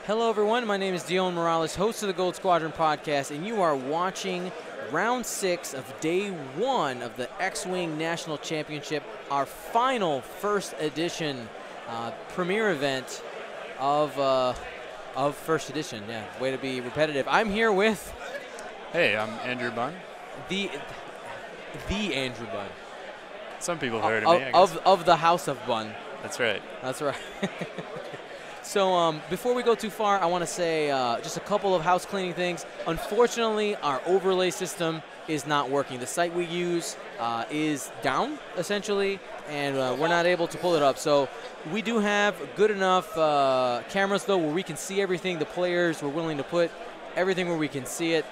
Hello, everyone. My name is Dion Morales, host of the Gold Squadron podcast, and you are watching Round 6 of Day 1 of the X-Wing National Championship, our final first edition premiere event of first edition. Yeah, way to be repetitive. I'm here with... Hey, I'm Andrew Bunn. The Andrew Bunn. Some people have heard of me, I guess. Of the House of Bunn. That's right. That's right. So before we go too far, I want to say just a couple of house cleaning things. Unfortunately, our overlay system is not working. The site we use is down, essentially, and we're not able to pull it up. So we do have good enough cameras, though, where we can see everything. The players, we're willing to put everything where we can see it.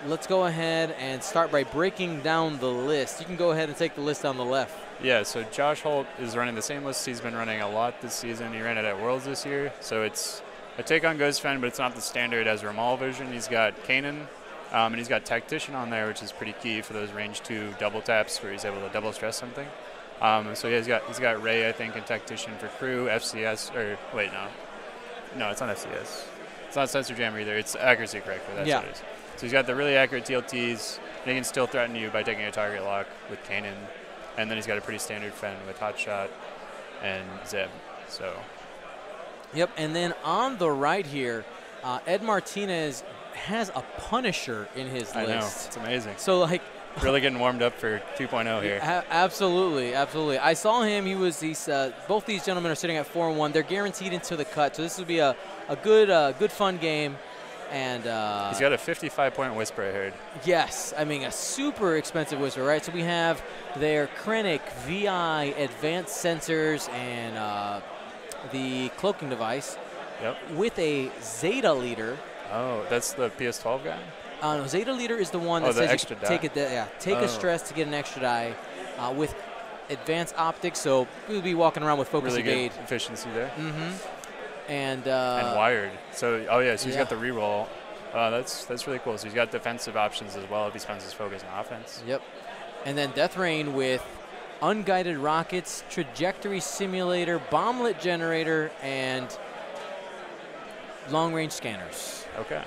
Let's go ahead and start by breaking down the list. You can go ahead and take the list on the left. Yeah, so Josh Holt is running the same list he's been running a lot this season. He ran it at Worlds this year. So it's a take on Ghost Fen, but it's not the standard as Ramal version. He's got Kanan, and he's got Tactician on there, which is pretty key for those range 2 double taps where he's able to double stress something. So yeah, he's got Ray, I think, and Tactician for crew, FCS, or wait, no, it's not FCS. It's not Sensor Jammer either. It's accuracy corrector. That's what it is. So he's got the really accurate TLTs, and he can still threaten you by taking a target lock with Kanan. And then he's got a pretty standard Fen with Hotshot and Zeb. So. Yep, and then on the right here, Ed Martinez has a Punisher in his list. I know, it's amazing. So like, really getting warmed up for 2.0 here. Absolutely, absolutely. I saw him. He's both these gentlemen are sitting at 4-1. They're guaranteed into the cut. So this would be a good fun game. And he's got a 55-point Whisper, I heard. Yes, I mean a super expensive Whisper, right? So we have their Krennic VI advanced sensors and the cloaking device. Yep. With a Zeta leader. Oh, that's the PS12 guy. No, Zeta leader is the one that says extra die. Take a stress to get an extra die with advanced optics. So we'll be walking around with focus really evade. Good efficiency there. Mm-hmm. And wired. So he's got the reroll. That's really cool. So he's got defensive options as well if he spends his focus on offense. Yep. And then Death Rain with unguided rockets, trajectory simulator, bomblet generator, and long-range scanners. Okay.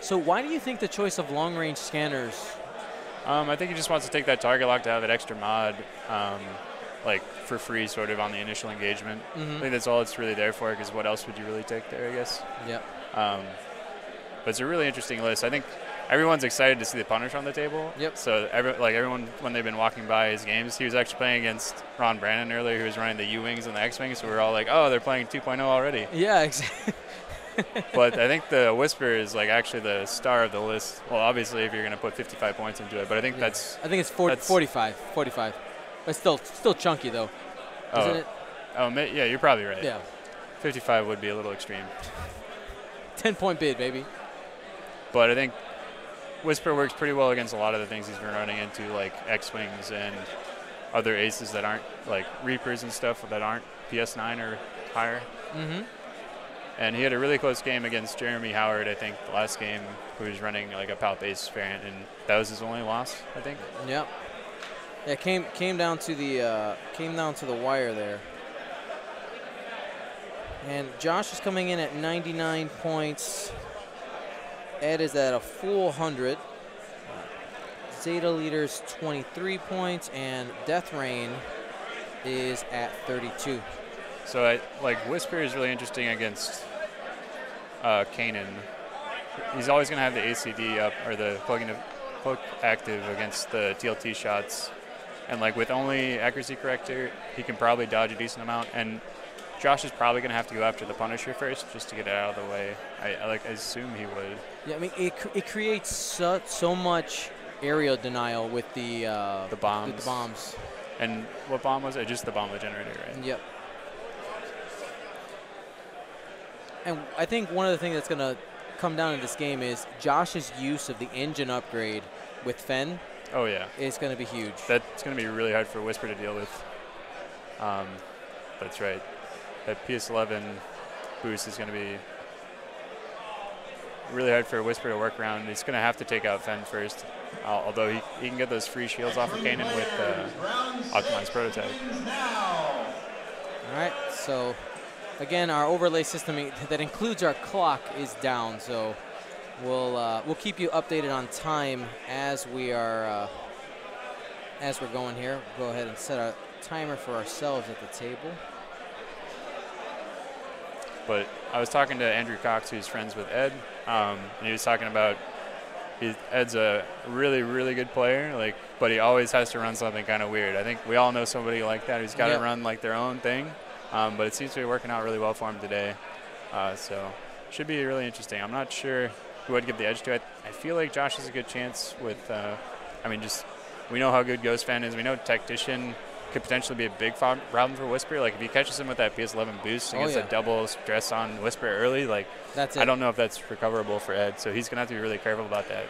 So why do you think the choice of long-range scanners? I think he just wants to take that target lock to have that extra mod. Like for free sort of on the initial engagement. I think that's all it's really there for, because what else would you really take there, I guess? Yep. But it's a really interesting list. I think everyone's excited to see the Punisher on the table. Yep. So everyone, when they've been walking by his games, he was actually playing against Ron Brannon earlier, who was running the U-Wings and the X-Wings, so we're all like, oh, they're playing 2.0 already. Yeah, exactly. But I think the Whisper is like actually the star of the list. Well, obviously if you're going to put 55 points into it, but I think I think it's 45. It's still chunky, though, isn't it? Oh, yeah, you're probably right. Yeah. 55 would be a little extreme. 10-point bid, baby. But I think Whisper works pretty well against a lot of the things he's been running into, like X-Wings and other aces that aren't, like Reapers and stuff that aren't PS9 or higher. Mm-hmm. And he had a really close game against Jeremy Howard, I think, the last game, who was running like a Palp Ace variant, and that was his only loss, I think. Yep. Yeah, came down to the wire there. And Josh is coming in at 99 points. Ed is at a full 100. Zeta leader's 23 points, and Death Rain is at 32. So Whisper is really interesting against Kanan. He's always going to have the ACD up, or the cloak active against the TLT shots. And with only accuracy corrector, he can probably dodge a decent amount. And Josh is probably going to have to go after the Punisher first just to get it out of the way. I assume he would. Yeah, I mean, it creates so much area denial with the bombs. The bombs. And what bomb was it? Just the bomblet generator, right? Yep. And I think one of the things that's going to come down in this game is Josh's use of the engine upgrade with Fen. Oh, yeah. It's going to be huge. That's going to be really hard for Whisper to deal with. That's right. That PS11 boost is going to be really hard for Whisper to work around. He's going to have to take out Fen first, although he can get those free shields off of Kanan with optimized prototype. All right, so Again, our overlay system that includes our clock is down, so we'll keep you updated on time as we're going here. We'll go ahead and set a timer for ourselves at the table. But I was talking to Andrew Cox, who's friends with Ed, and he was talking about Ed's a really, really good player, but he always has to run something kind of weird. I think we all know somebody like that who's got to run like their own thing, but it seems to be working out really well for him today. So should be really interesting. I'm not sure who I'd give the edge to. I feel like Josh has a good chance with, we know how good Ghost Fan is. We know Tactician could potentially be a big problem for Whisper. Like if he catches him with that PS11 boost and gets a double stress on Whisper early, that's it. I don't know if that's recoverable for Ed, so he's going to have to be really careful about that.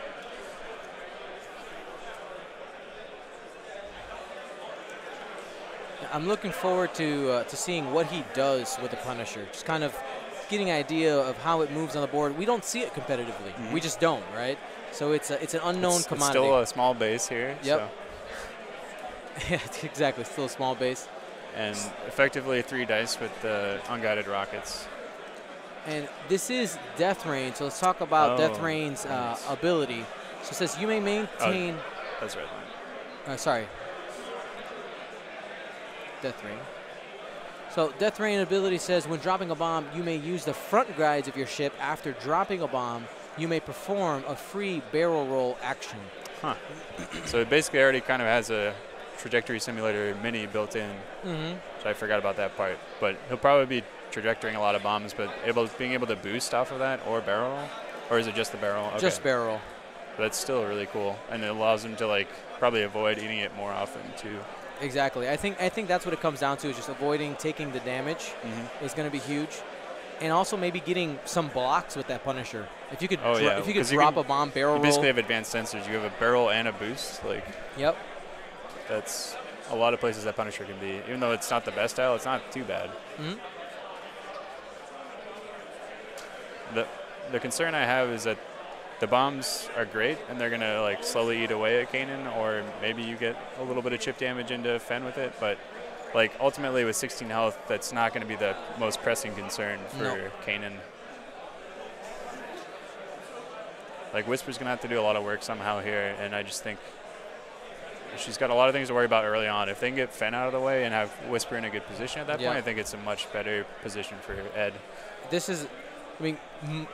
I'm looking forward to seeing what he does with the Punisher. Just kind of getting an idea of how it moves on the board. We don't see it competitively. Mm-hmm. We just don't, right? So it's an unknown commodity. It's still a small base here. Yep. So. Yeah, exactly. Still a small base. And effectively 3 dice with the unguided rockets. And this is Death Rain, so let's talk about Death Rain's ability. So it says you may maintain... that's right. Sorry. Death Rain. So Death Rain ability says when dropping a bomb, you may use the front guides of your ship. After dropping a bomb, you may perform a free barrel roll action. Huh. So it basically already kind of has a trajectory simulator mini built in. Mm-hmm. So I forgot about that part. But he'll probably be trajectorying a lot of bombs, but being able to boost off of that or barrel roll? Or is it just the barrel? Okay. Just barrel roll. That's still really cool. And it allows him to probably avoid eating it more often too. Exactly. I think that's what it comes down to, is just avoiding taking the damage is going to be huge. And also maybe getting some blocks with that Punisher. If you could drop a bomb, barrel roll. You basically have advanced sensors. You have a barrel and a boost. Yep. That's a lot of places that Punisher can be. Even though it's not the best style, it's not too bad. Mm-hmm. The concern I have is that the bombs are great, and they're going to slowly eat away at Kanan, or maybe you get a little bit of chip damage into Fen with it. But ultimately with 16 health, that's not going to be the most pressing concern for Kanan. Whisper's going to have to do a lot of work somehow here, and I just think she's got a lot of things to worry about early on. If they can get Fen out of the way and have Whisper in a good position at that point, I think it's a much better position for Ed. This is,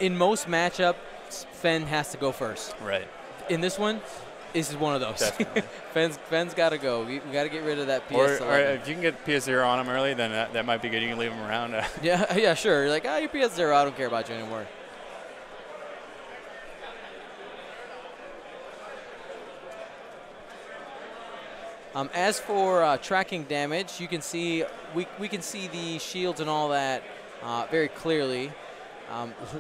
in most matchups, Fen has to go first. Right. In this one, this is one of those. Definitely. Fen's got to go. We got to get rid of that PS11. Or if you can get PS0 on him early, then that might be good. You can leave him around. Yeah, sure. You're like, your PS0, I don't care about you anymore. As for tracking damage, you can see we can see the shields and all that very clearly.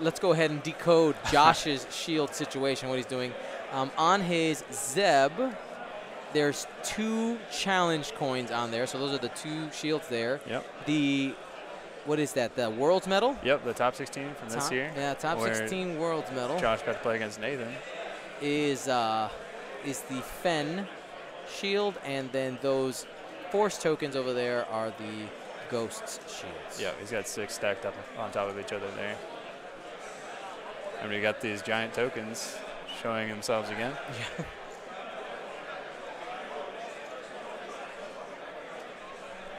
Let's go ahead and decode Josh's shield situation, what he's doing. On his Zeb, there's 2 challenge coins on there, so those are the 2 shields there. Yep. What is that, the World's Medal? Yep, the top 16 from this year. Yeah, top 16 World's Medal. Josh got to play against Nathan. Is the Fen shield, and then those Force tokens over there are the Ghost's shields. Yeah, he's got 6 stacked up on top of each other there. And we got these giant tokens showing themselves again. Yeah.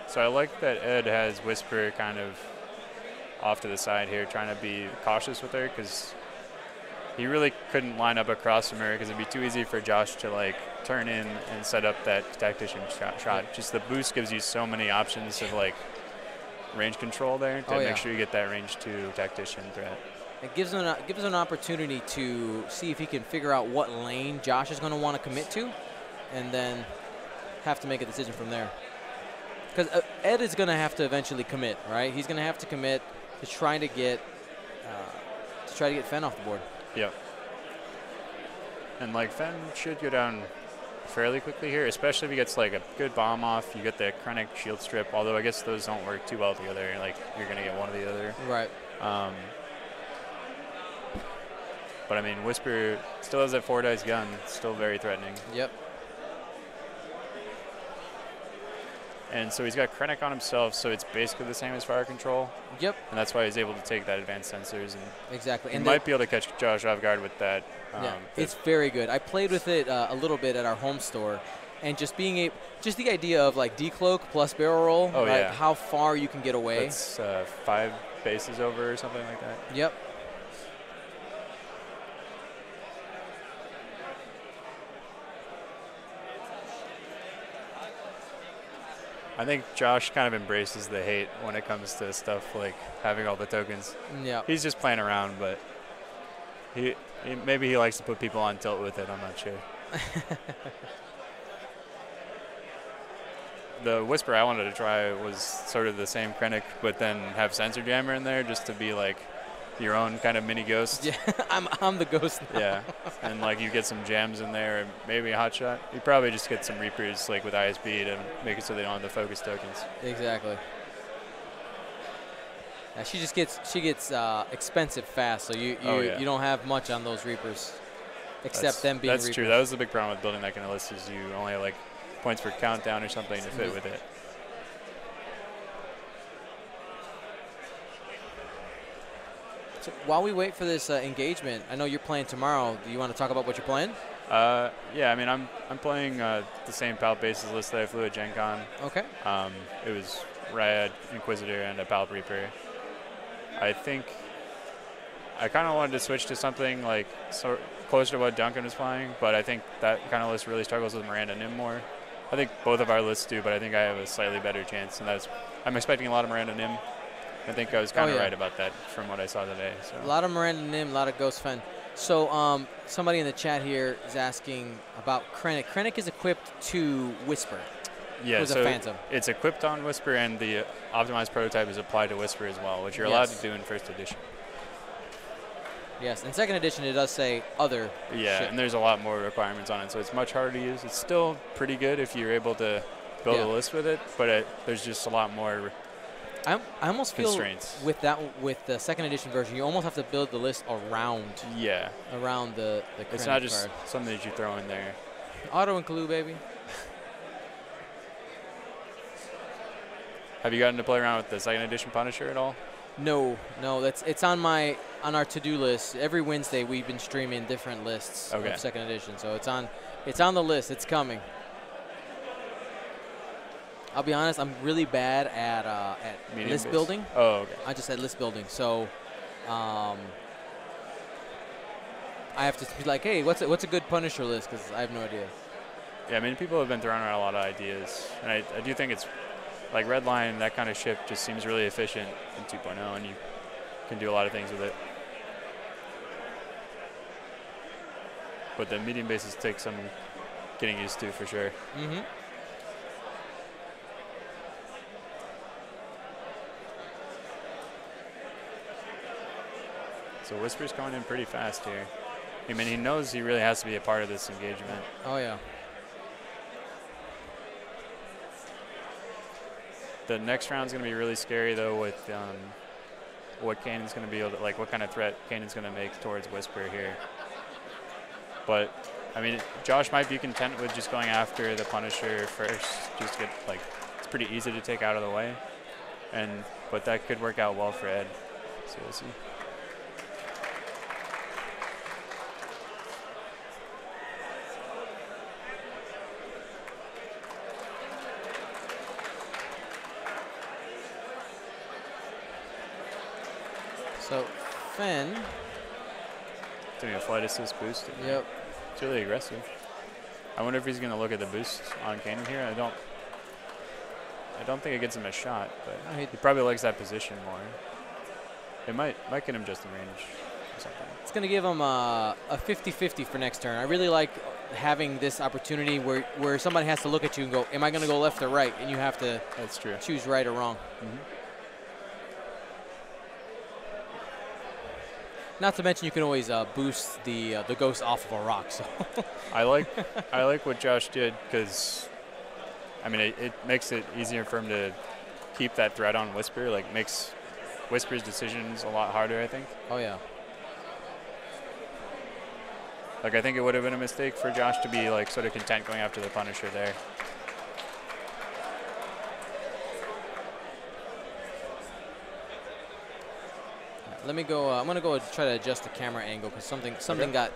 So I like that Ed has Whisper kind of off to the side here, trying to be cautious with her, because he really couldn't line up across from her, because it'd be too easy for Josh to turn in and set up that Tactician shot. Yeah. Just the boost gives you so many options of range control there to make sure you get that range 2 Tactician threat. It gives him an opportunity to see if he can figure out what lane Josh is going to want to commit to, and then have to make a decision from there. Because Ed is going to have to eventually commit, right? He's going to have to commit to try to get Fen off the board. Yep. And Fen should go down fairly quickly here, especially if he gets a good bomb off. You get the Krennic shield strip, although I guess those don't work too well together. You're going to get one or the other. Right. But Whisper still has that 4 dice gun. It's still very threatening. Yep. And so he's got Krennic on himself, so it's basically the same as fire control. Yep. And that's why he's able to take that advanced sensors. And exactly. he And might be able to catch Josh off guard with that. Yeah, it's very good. I played with it a little bit at our home store, and just the idea of like decloak plus barrel roll, oh, right? Yeah. How far you can get away. That's 5 bases over or something like that. Yep. I think Josh kind of embraces the hate when it comes to stuff like having all the tokens. Yeah. He's just playing around, but maybe he likes to put people on tilt with it. I'm not sure. The Whisper I wanted to try was sort of the same Krennic, but then have Sensor Jammer in there just to be like your own kind of mini ghost. Yeah, I'm the ghost now. Yeah, and like you get some jams in there, and maybe a hot shot. You probably just get some Reapers like with ISB to make it so they don't have the focus tokens. Exactly. Yeah, she gets expensive fast, so you don't have much on those Reapers, except them being That's Reapers. true. That was the big problem with building that kind of list is you only have like points for countdown or something to fit with it. So while we wait for this engagement, I know you're playing tomorrow. Do you want to talk about what you're playing? Yeah, I mean, I'm playing the same Palp bases list that I flew at Gen Con. Okay. It was Ryad, Inquisitor, and a Palp Reaper. I think I kind of wanted to switch to something like closer to what Duncan was flying, but I think that kind of list really struggles with Miranda Nim more. I think both of our lists do, but I think I have a slightly better chance, and I'm expecting a lot of Miranda Nim. I think I was kind of right about that from what I saw today. So. A lot of Miranda Nim, a lot of Ghost Fen. So somebody in the chat here is asking about Krennic. Krennic is equipped to Whisper. Yeah, so Phantom. It's equipped on Whisper, and the optimized prototype is applied to Whisper as well, which you're allowed to do in first edition. Yes, in second edition it does say other ship. And there's a lot more requirements on it, so it's much harder to use. It's still pretty good if you're able to build a list with it, but there's just a lot more I almost feel constraints. with the second edition version, you almost have to build the list around the It's not just something that you throw in there. Auto include, baby. Have you gotten to play around with the second edition Punisher at all? No, it's on our to-do list. Every Wednesday we've been streaming different lists of second edition, so it's on the list. It's coming. I'll be honest, I'm really bad at list building. Oh, okay. I just said list building, so I have to be like, hey, what's a good Punisher list? Because I have no idea. Yeah, I mean, people have been throwing around a lot of ideas, and I do think it's like Red Line, that kind of ship just seems really efficient in 2.0, and you can do a lot of things with it. But the medium bases take some getting used to for sure. Mm-hmm. So Whisper's coming in pretty fast here. I mean, he knows he really has to be a part of this engagement. Oh, yeah. The next round's going to be really scary, though, with what Kanan's going to be able to, like, what kind of threat Kanan's going to make towards Whisper here. But, I mean, Josh might be content with just going after the Punisher first, just to get, like, it's pretty easy to take out of the way. But that could work out well for Ed. So we'll see. So, Fen. Doing a flight assist boost. Yep. It's really aggressive. I wonder if he's going to look at the boost on Kanan here. I don't think it gets him a shot, but he probably likes that position more. It might get him just in range or something. It's going to give him a 50-50 for next turn. I really like having this opportunity where somebody has to look at you and go, am I going to go left or right? And you have to choose right or wrong. Mm-hmm. Not to mention you can always boost the ghost off of a rock. So I like what Josh did because, I mean, it makes it easier for him to keep that threat on Whisper. Like makes Whisper's decisions a lot harder, I think. Oh yeah. Like I think it would have been a mistake for Josh to be like sort of content going after the Punisher there. Let me go. I'm gonna go try to adjust the camera angle because something got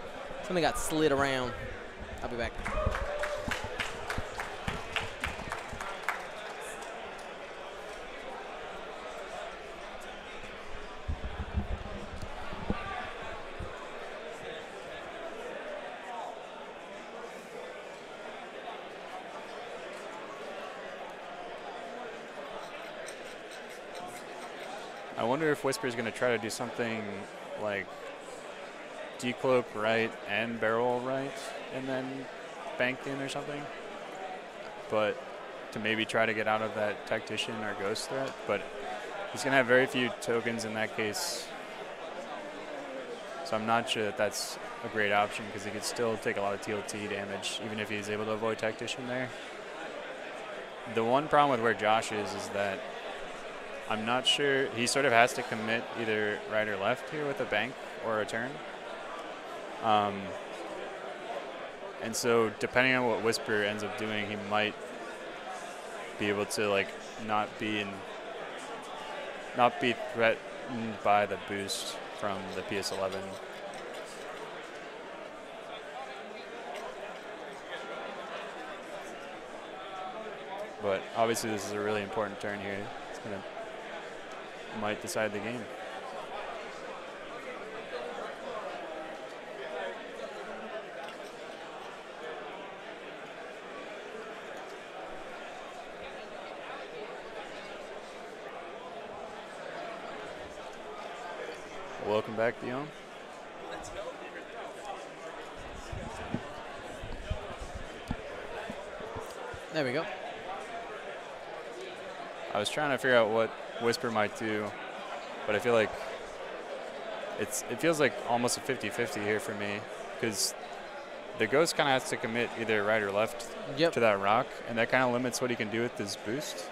slid around. I'll be back. I wonder if Whisper's going to try to do something like decloak right and barrel right and then bank in or something. But to maybe try to get out of that tactician or ghost threat. But he's going to have very few tokens in that case. So I'm not sure that that's a great option because he could still take a lot of TLT damage even if he's able to avoid tactician there. The one problem with where Josh is that I'm not sure. He sort of has to commit either right or left here with a bank or a turn. And so depending on what Whisper ends up doing, he might be able to like not be threatened by the boost from the PS11. But obviously this is a really important turn here. It's gonna might decide the game. Welcome back, Dion. Let's go. There we go. I was trying to figure out what Whisper might do, but I feel like it feels like almost a 50-50 here for me because the ghost kind of has to commit either right or left to that rock, and that kind of limits what he can do with his boost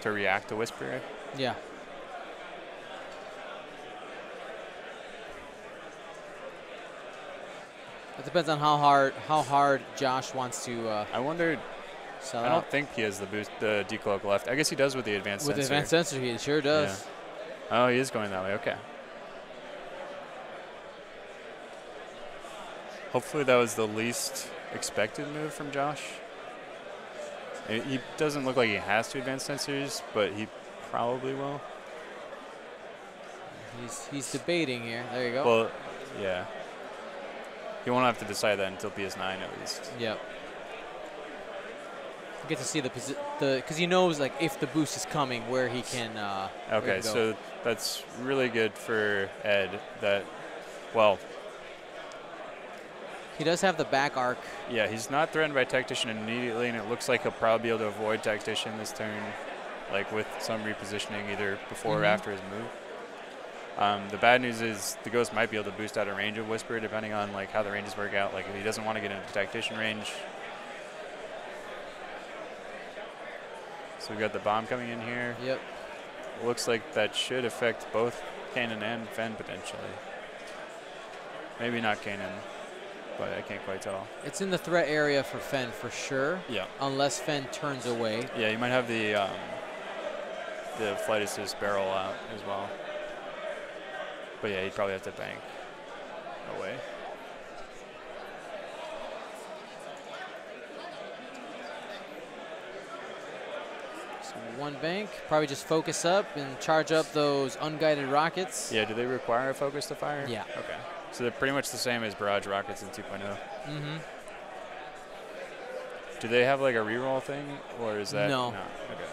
to react to Whisper. Yeah. It depends on how hard Josh wants to. I wondered. Sell I out. don't think he has the decloak left. I guess he does with the advanced sensor. With the advanced sensor, he sure does. Yeah. Oh, he is going that way. Okay. Hopefully that was the least expected move from Josh. He doesn't look like he has to advance sensors, but he probably will. He's debating here. There you go. Well, yeah. He won't have to decide that until PS9 at least. Yep. You get to see the because he knows like if the boost is coming, where he can. Okay, so that's really good for Ed. That, well. He does have the back arc. Yeah, he's not threatened by Tactician immediately, and it looks like he'll probably be able to avoid Tactician this turn, like with some repositioning either before or after his move. The bad news is the Ghost might be able to boost out of range of Whisper depending on like how the ranges work out. Like if he doesn't want to get into Tactician range. So we've got the bomb coming in here. Yep. Looks like that should affect both Kanan and Fen potentially. Maybe not Kanan, but I can't quite tell. It's in the threat area for Fen for sure. Yeah. Unless Fen turns away. Yeah, you might have the flight assist barrel out as well. But yeah, he'd probably have to bank away. So one bank, probably just focus up and charge up those unguided rockets. Yeah, do they require a focus to fire? Yeah. Okay. So they're pretty much the same as barrage rockets in 2.0. Mm-hmm. Do they have like a reroll thing, or is that no? No. Okay.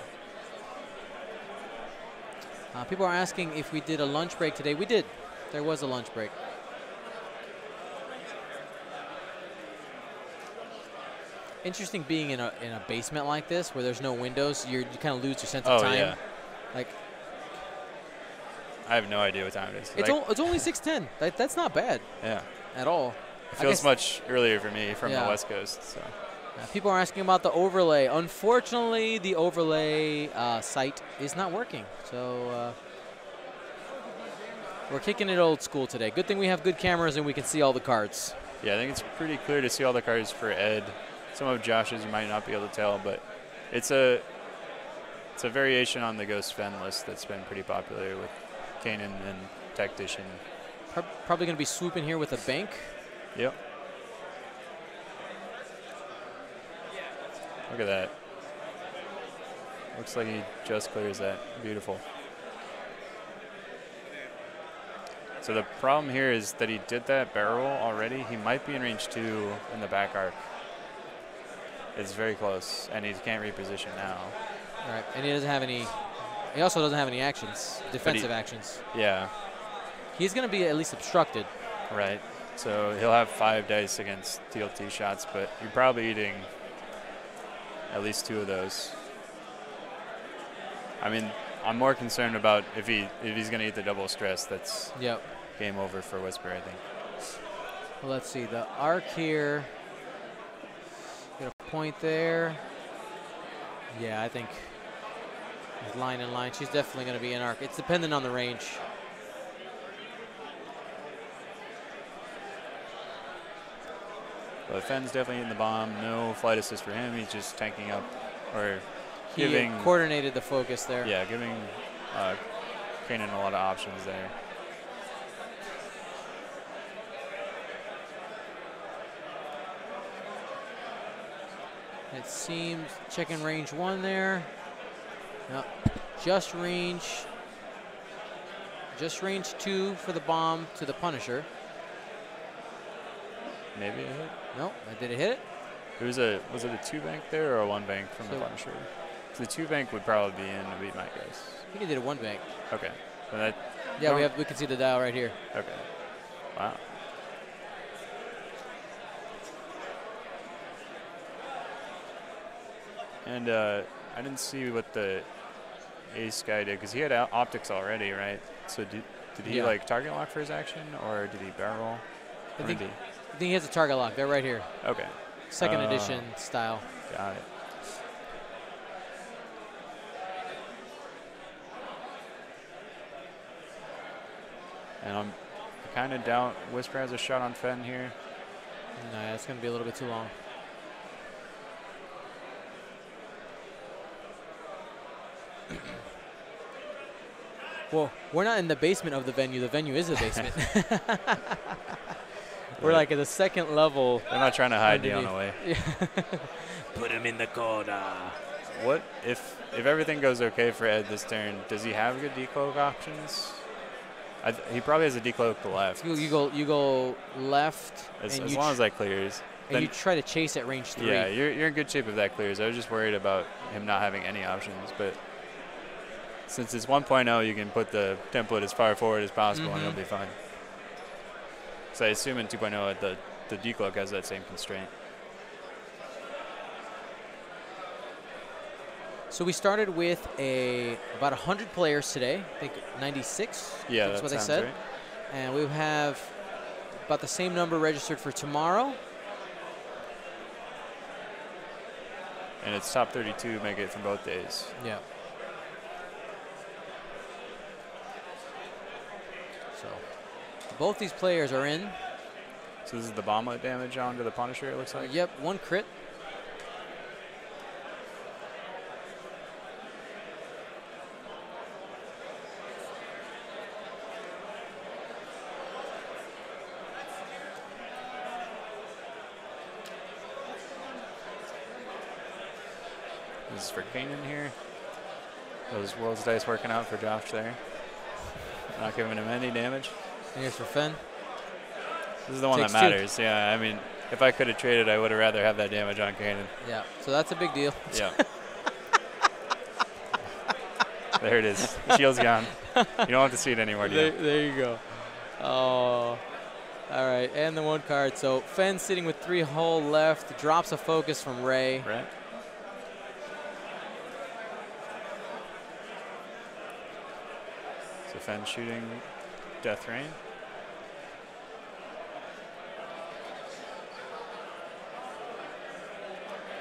People are asking if we did a lunch break today. We did. There was a lunch break. Interesting being in a basement like this where there's no windows. You kind of lose your sense of time. Yeah. Like I have no idea what time it is. It's only 6:10. That's not bad. Yeah. At all. It feels much earlier for me from the West Coast. So. People are asking about the overlay. Unfortunately, the overlay site is not working. So we're kicking it old school today. Good thing we have good cameras and we can see all the cards. Yeah, I think it's pretty clear to see all the cards for Ed. Some of Josh's you might not be able to tell, but it's a variation on the Ghost Fen list that's been pretty popular with Kanan and Tactician. Probably going to be swooping here with a bank. Yep. Look at that. Looks like he just clears that. Beautiful. So the problem here is that he did that barrel roll already. He might be in range 2 in the back arc. It's very close, and he can't reposition now. All right, and he doesn't have any. He also doesn't have any actions, defensive actions. Yeah. He's going to be at least obstructed. Right. So he'll have 5 dice against TLT shots, but you're probably eating at least 2 of those. I mean, I'm more concerned about if he's going to eat the double stress. That's game over for Whisper, I think. Well, let's see. The arc here. Get a point there. Yeah, I think line in line. She's definitely going to be in arc. It's dependent on the range. Well, Fenn's definitely eating the bomb. No flight assist for him. He's just tanking up or he coordinated the focus there. Yeah, giving Kanan a lot of options there. It seems checking range 1 there. No, just range 2 for the bomb to the Punisher. Maybe it hit. No, did it hit it? Was it a 2 bank there or a 1 bank from the Punisher? The 2 bank would probably be in to beat my guess. I think he did a 1 bank. Okay. So that yeah, we can see the dial right here. Okay. Wow. And I didn't see what the ace guy did because he had optics already, right? So did he like target lock for his action or did he barrel? I think he has a target lock. They're right here. Okay. Second edition style. Got it. And I kind of doubt Whisper has a shot on Fenn here. No, it's going to be a little bit too long. Well, we're not in the basement of the venue. The venue is the basement. We're like at the second level. They're not trying to hide Dion away. Put him in the corner. What if everything goes okay for Ed this turn? Does he have good decloak options? He probably has a decloak to left. You go left. As long as that clears. And you try to chase at range 3. Yeah, you're in good shape if that clears. I was just worried about him not having any options, but since it's 1.0, you can put the template as far forward as possible and it'll be fine. So I assume in 2.0 the decloak has that same constraint. So we started with about 100 players today. I think 96. Yeah, that's that what they sounds said. right. And we have about the same number registered for tomorrow. And it's top 32 make it from both days. Yeah. So both these players are in. So this is the bomblet damage onto the Punisher, it looks like? Yep, 1 crit. This is for Kanan here. Those World's Dice working out for Josh there. Not giving him any damage. And here's for Fenn. This is the one that matters. Yeah, I mean, if I could have traded, I would have rather have that damage on Kanan. Yeah, so that's a big deal. Yeah. There it is. The shield's gone. You don't have to see it anymore, do you? There you go. Oh. All right, and the 1 card. So Fenn sitting with 3 hull left. Drops a focus from Ray. Right. So Fenn shooting Death Rain.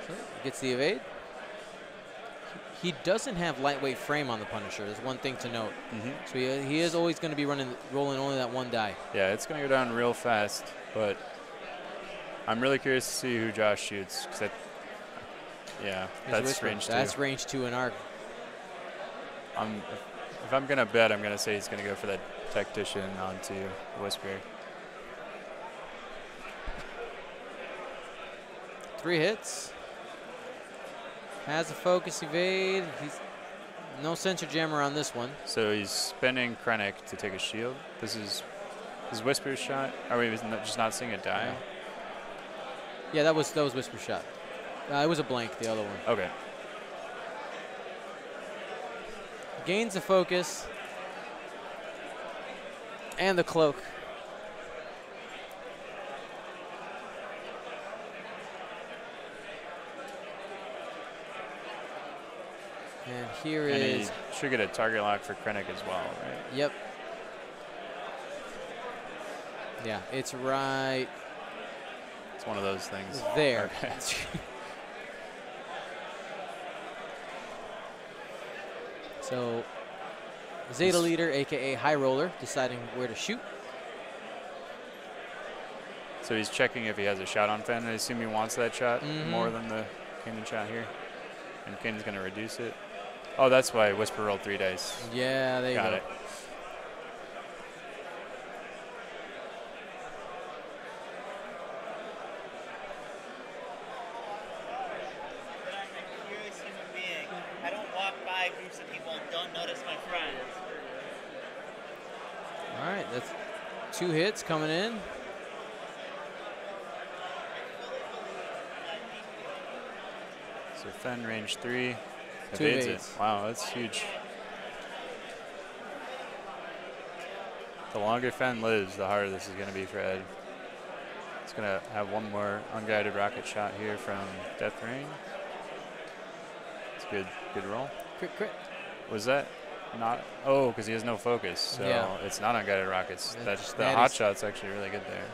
So gets the evade. He doesn't have lightweight frame on the Punisher. There's one thing to note. So he is always going to be rolling only that 1 die. Yeah, it's going to go down real fast, but I'm really curious to see who Josh shoots. Cause that's range 2. That's range 2 in arc. If I'm going to bet, I'm going to say he's going to go for that Tactician onto Whisper. 3 hits. Has a focus evade. He's no sensor jammer on this one. So he's spinning Krennic to take a shield. This is Whisper's shot. Are we just not seeing it die? Yeah, that was Whisper's shot. It was a blank, the other one. Okay. Gains the focus. And the cloak. And here is... he should get a target lock for Krennic as well, right? Yep. Yeah, it's right... It's one of those things. There. Okay. So, Zeta Leader, a.k.a. High Roller, deciding where to shoot. So he's checking if he has a shot on Fen. I assume he wants that shot more than the Kanan shot here. And Kanan's going to reduce it. Oh, that's why Whisper rolled 3 dice. Yeah, there you go. Got it. All right, that's 2 hits coming in. So Fen range 3. 2 Evades evades. it. Wow, that's huge. The longer Fen lives, the harder this is going to be for Ed. It's going to have one more unguided rocket shot here from Death Rain. It's good roll. Crit, crit. Was that not? Oh, because he has no focus, so Yeah. it's not unguided rockets. That's the that hot is- shot's actually really good there.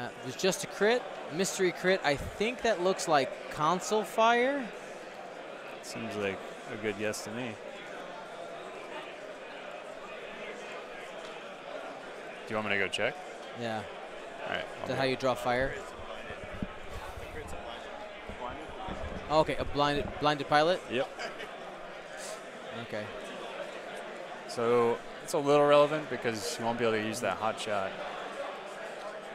It was just a crit, mystery crit. I think that looks like console fire. Seems like a good guess to me. Do you want me to go check? Yeah. All right. Is that how you draw fire? Okay, a blinded pilot. Yep. Okay. So it's a little relevant because you won't be able to use that hot shot.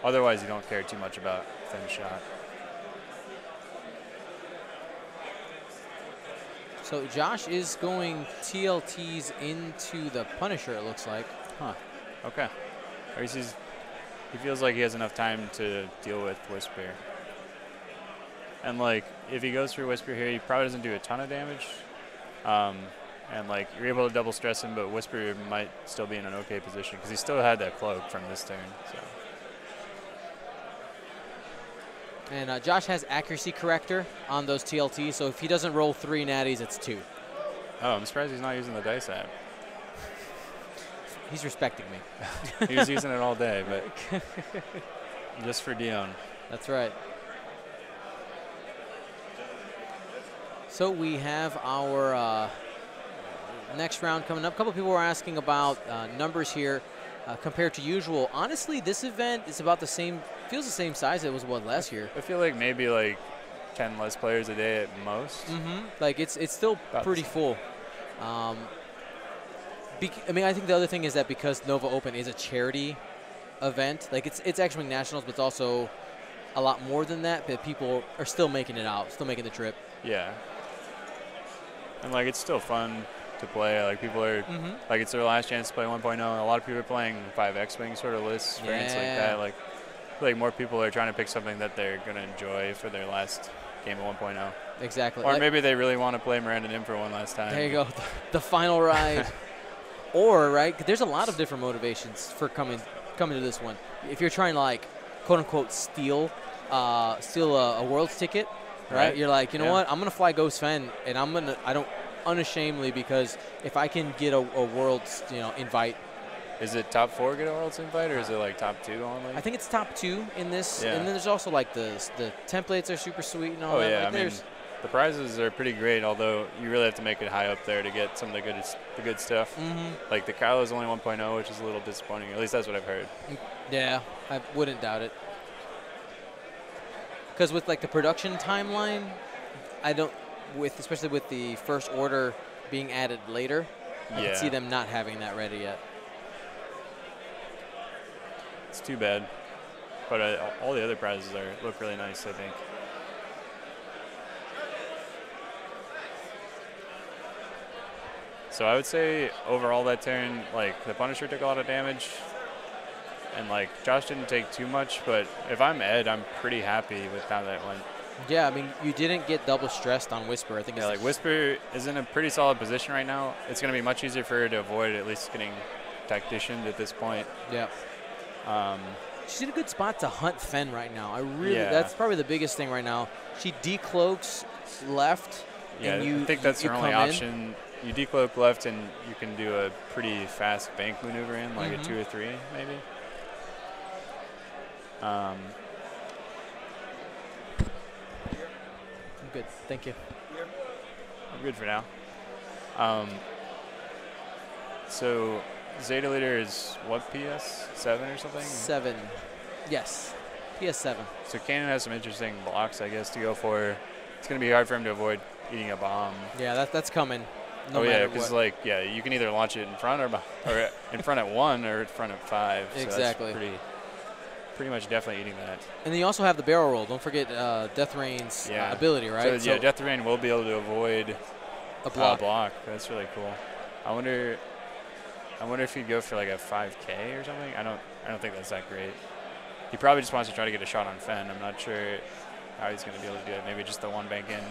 Otherwise, you don't care too much about thin shot. So Josh is going TLTs into the Punisher, it looks like. Huh. Okay. Or he feels like he has enough time to deal with Whisper. And like, if he goes through Whisper here, he probably doesn't do a ton of damage. And like, you're able to double stress him, but Whisper might still be in an okay position because he still had that cloak from this turn. So. And Josh has accuracy corrector on those TLTs, so if he doesn't roll 3 natties, it's 2. Oh, I'm surprised he's not using the dice app. He's respecting me. He was using it all day, but just for Dion. That's right. So we have our next round coming up. A couple people were asking about numbers here compared to usual. Honestly, this event is about the same, feels the same size as it was last year. I feel like maybe like 10 less players a day at most. Like it's still pretty full. I mean, I think the other thing is that because Nova Open is a charity event, like it's X-Wing Nationals, but it's also a lot more than that. But people are still making it out, still making the trip. Yeah. And like it's still fun to play. Like people are like it's their last chance to play 1.0. A lot of people are playing 5 X-Wing sort of lists, variants like that. Like I feel like more people are trying to pick something that they're gonna enjoy for their last game of 1.0. Exactly. Or maybe they really want to play Miranda Nim for one last time. There you go, the final ride. Or right, there's a lot of different motivations for coming to this one. If you're trying to like quote unquote steal a world's ticket, right? You're like, you know what? I'm gonna fly Ghost Fen, and I don't unashamedly, because if I can get a world's invite. Is it top 4 get a world's invite, or is it like top 2 only? I think it's top 2 in this, and then there's also like the templates are super sweet and all that. Yeah, like, I mean, the prizes are pretty great, although you really have to make it high up there to get some of the good stuff. Like the Kylo's only 1.0, which is a little disappointing. At least that's what I've heard. Yeah, I wouldn't doubt it. Because with like the production timeline, especially with the First Order being added later, I can see them not having that ready yet. It's too bad. But all the other prizes look really nice, I think. So I would say overall that turn, like, the Punisher took a lot of damage. And, like, Josh didn't take too much. But if I'm Ed, I'm pretty happy with how that went. Yeah, I mean, you didn't get double stressed on Whisper. I think like Whisper is in a pretty solid position right now. It's going to be much easier for her to avoid at least getting tacticianed at this point. Yeah. She's in a good spot to hunt Fen right now. That's probably the biggest thing right now. She decloaks left. Yeah, and I think that's her only option. You decloak left, and you can do a pretty fast bank maneuver in, like a 2 or 3, maybe. I'm good. Thank you. I'm good for now. So Zeta Leader is what, PS? 7 or something? 7. Yes. PS7. So Kanan has some interesting blocks, I guess, to go for. It's going to be hard for him to avoid eating a bomb. Yeah, that's coming. No because you can either launch it in front or in front at 1 or in front at 5. So exactly. That's pretty much definitely eating that. And then you also have the barrel roll. Don't forget Death Rain's ability, right? So Death Rain will be able to avoid a block. That's really cool. I wonder if he'd go for like a 5K or something. I don't think that's that great. He probably just wants to try to get a shot on Fen. I'm not sure how he's going to be able to do it. Maybe just the 1 bank in.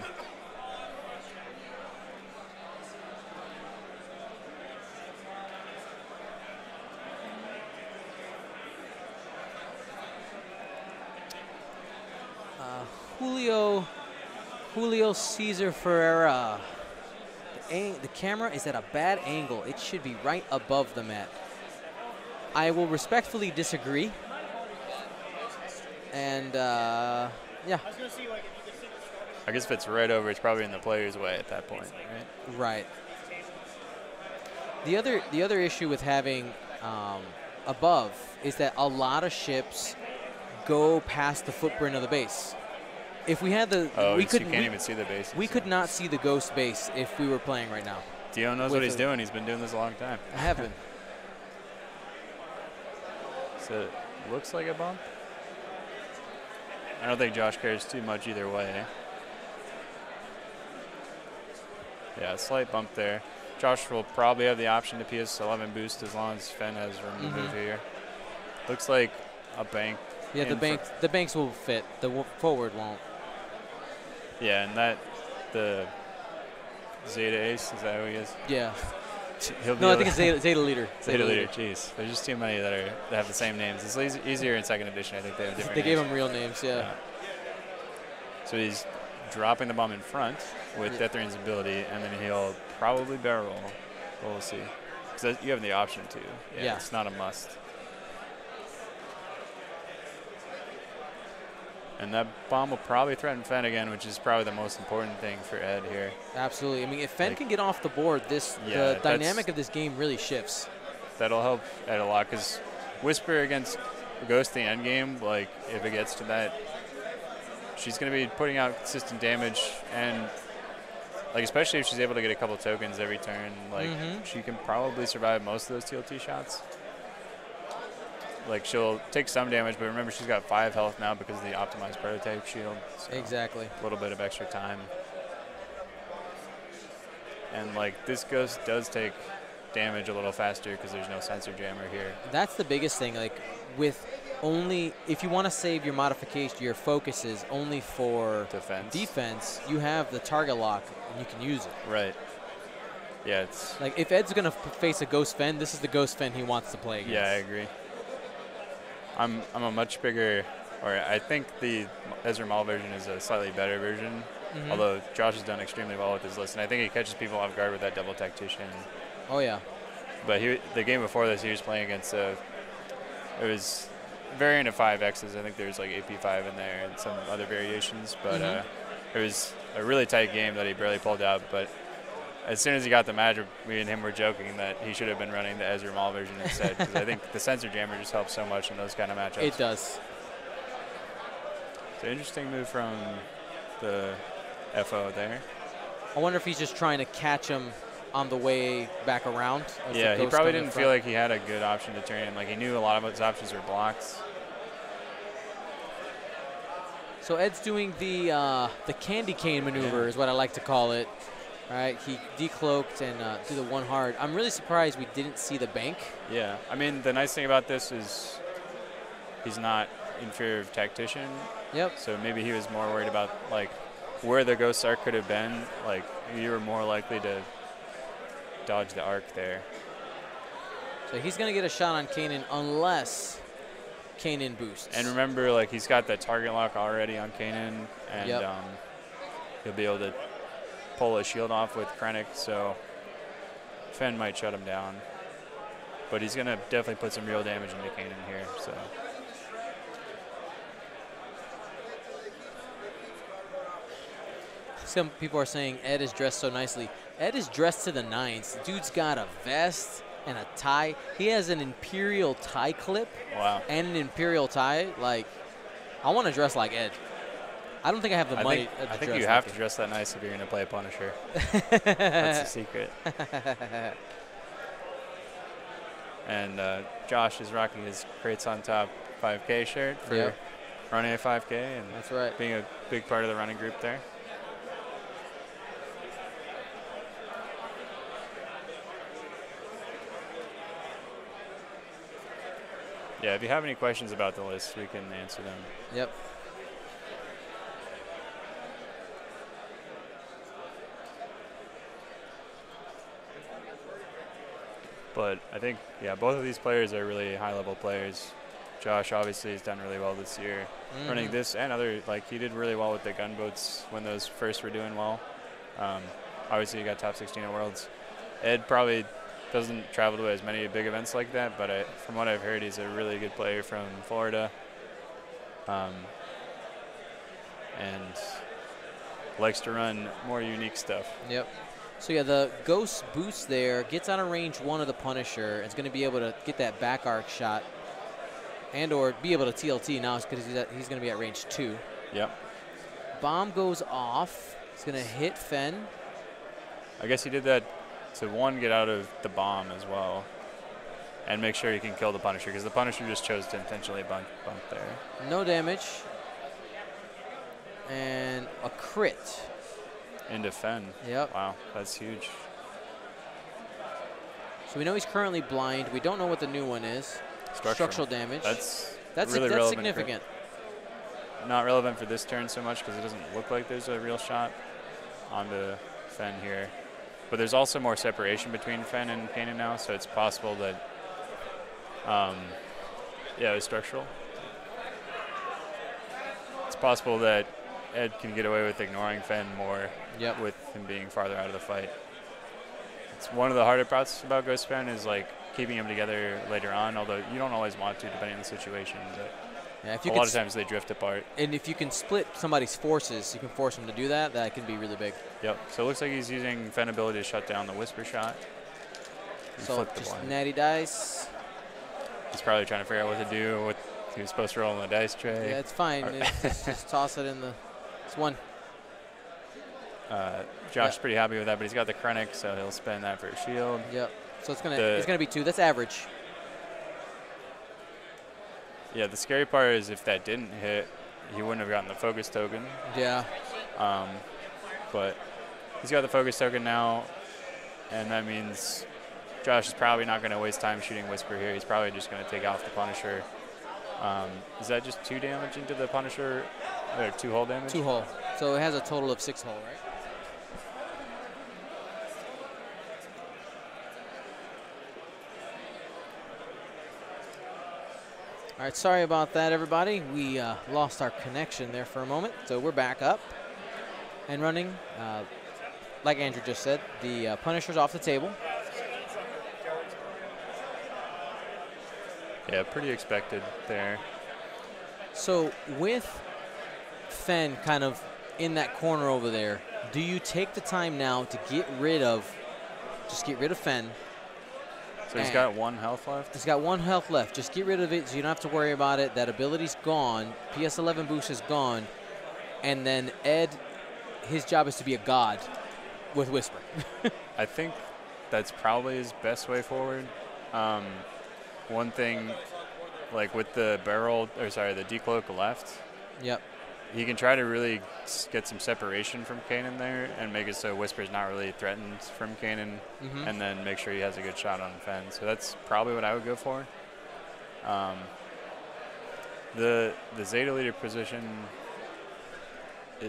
Julio Cesar Ferreira. The camera is at a bad angle. It should be right above the mat. I will respectfully disagree. And yeah. I guess if it's right over, it's probably in the player's way at that point, right? Right. The other issue with having above is that a lot of ships go past the footprint of the base. If we had the, you can't even see the base. We could not see the ghost base if we were playing right now. Dio knows what he's doing. He's been doing this a long time. I have been. So it looks like a bump. I don't think Josh cares too much either way. Yeah, a slight bump there. Josh will probably have the option to PS11 boost as long as Fen has room to move here. Looks like a bank. Yeah, the banks will fit. The forward won't. Yeah, and the Zeta Ace, is that who he is? Yeah. I think it's Zeta Leader. Zeta Leader, jeez. There's just too many that have the same names. It's easier in 2nd edition. I think they have different names. They gave them real names, yeah. So he's dropping the bomb in front with Death Rain's ability, and then he'll probably barrel roll. We'll see. Because you have the option to. Yeah. It's not a must. And that bomb will probably threaten Fen again, which is probably the most important thing for Ed here. Absolutely. I mean, if Fen can get off the board, the dynamic of this game really shifts. That'll help Ed a lot, because Whisper against Ghost the endgame, like, if it gets to that, she's going to be putting out consistent damage, and, like, especially if she's able to get a couple tokens every turn, like, she can probably survive most of those TLT shots. Like, she'll take some damage, but remember, she's got 5 health now because of the optimized prototype shield. So exactly. A little bit of extra time. And, like, this Ghost does take damage a little faster because there's no sensor jammer here. That's the biggest thing. Like, with only, if you want to save your modification, your focuses only for defense, you have the target lock, and you can use it. Right. Yeah, it's... Like, if Ed's going to face a Ghost Fen, this is the Ghost Fen he wants to play against. Yeah, I agree. I'm a much bigger, or I think the Ezra Maul version is a slightly better version, although Josh has done extremely well with his list, and I think he catches people off guard with that double tactician. Oh, yeah. But the game before this, he was playing against it was variant of 5Xs. I think there's like AP5 in there and some other variations, but it was a really tight game that he barely pulled out, but as soon as he got the match, we and him were joking that he should have been running the Ezra Maul version instead, because I think the sensor jammer just helps so much in those kind of matchups. It does. It's an interesting move from the FO there. I wonder if he's just trying to catch him on the way back around. Yeah, he probably didn't feel like he had a good option to turn in. Like, he knew a lot of his options were blocks. So Ed's doing the candy cane maneuver, is what I like to call it. All right, he decloaked and did the one hard. I'm really surprised we didn't see the bank. Yeah, I mean, the nice thing about this is he's not in fear of tactician. Yep. So maybe he was more worried about, like, where the ghost arc could have been. Like, you were more likely to dodge the arc there. So he's going to get a shot on Kanan unless Kanan boosts. And remember, like, he's got that target lock already on Kanan, and he'll be able to pull a shield off with Krennic, so Fenn might shut him down. But he's going to definitely put some real damage into Kanan here, so. Some people are saying Ed is dressed so nicely. Ed is dressed to the nines. The dude's got a vest and a tie. He has an Imperial tie clip. Wow. And an Imperial tie. Like, I want to dress like Ed. I don't think I have the money to dress I think you have to dress that nice if you're going to play a Punisher. That's the secret. And Josh is rocking his Crates on Top 5K shirt for running a 5K. And that's right. Being a big part of the running group there. Yeah, if you have any questions about the list, we can answer them. Yep. But I think, yeah, both of these players are really high-level players. Josh obviously has done really well this year. Running this and other, like, he did really well with the gunboats when those first were doing well. Obviously, he got top 16 at Worlds. Ed probably doesn't travel to as many big events like that, but from what I've heard, he's a really good player from Florida. And likes to run more unique stuff. Yep. So, yeah, the Ghost boost there, gets out of range 1 of the Punisher. It's going to be able to get that back arc shot and or be able to TLT now because he's going to be at range 2. Yep. Bomb goes off. It's going to hit Fenn. I guess he did that to, 1, get out of the bomb as well and make sure he can kill the Punisher because the Punisher just chose to intentionally bump there. No damage. And a crit. Into Fenn. Yep. Wow, that's huge. So we know he's currently blind. We don't know what the new one is. Structural damage. That's really relevant. Significant. Not relevant for this turn so much because it doesn't look like there's a real shot onto Fenn here. But there's also more separation between Fenn and Kanan now, so it's possible that, yeah, it's structural. It's possible that Ed can get away with ignoring Fenn more with him being farther out of the fight. It's one of the harder parts about Ghost Fenn is like keeping them together later on, although you don't always want to depending on the situation. But yeah, if you a lot of times they drift apart. And if you can split somebody's forces, you can force them to do that. That can be really big. Yep. So it looks like he's using Fenn ability to shut down the Whisper shot. So just natty dice. He's probably trying to figure out what to do. What he was supposed to roll on the dice tray. Yeah, it's fine. Just toss it in the. It's 1. Josh's pretty happy with that, but he's got the Krennic, so he'll spend that for a shield. Yep. So it's gonna be 2. That's average. Yeah, the scary part is if that didn't hit, he wouldn't have gotten the focus token. Yeah. But he's got the focus token now, and that means Josh is probably not going to waste time shooting Whisper here. He's probably just going to take off the Punisher. Is that just 2 damage into the Punisher? Or 2 hull damage? 2 hull. So it has a total of 6 hull, right? All right, sorry about that, everybody. We lost our connection there for a moment, so we're back up and running. Like Andrew just said, the Punisher's off the table. Yeah, pretty expected there. So with Fenn kind of in that corner over there, do you take the time now to get rid of Fenn? So he's got 1 health left? He's got 1 health left. Just get rid of it so you don't have to worry about it. That ability's gone. PS11 boost is gone. And then Ed, his job is to be a god with Whisper. I think that's probably his best way forward. One thing, like with the the decloak left, Yep. he can try to really get some separation from Kanan there and make it so Whisper's not really threatened from Kanan, and then make sure he has a good shot on Fen. So that's probably what I would go for. The Zeta leader position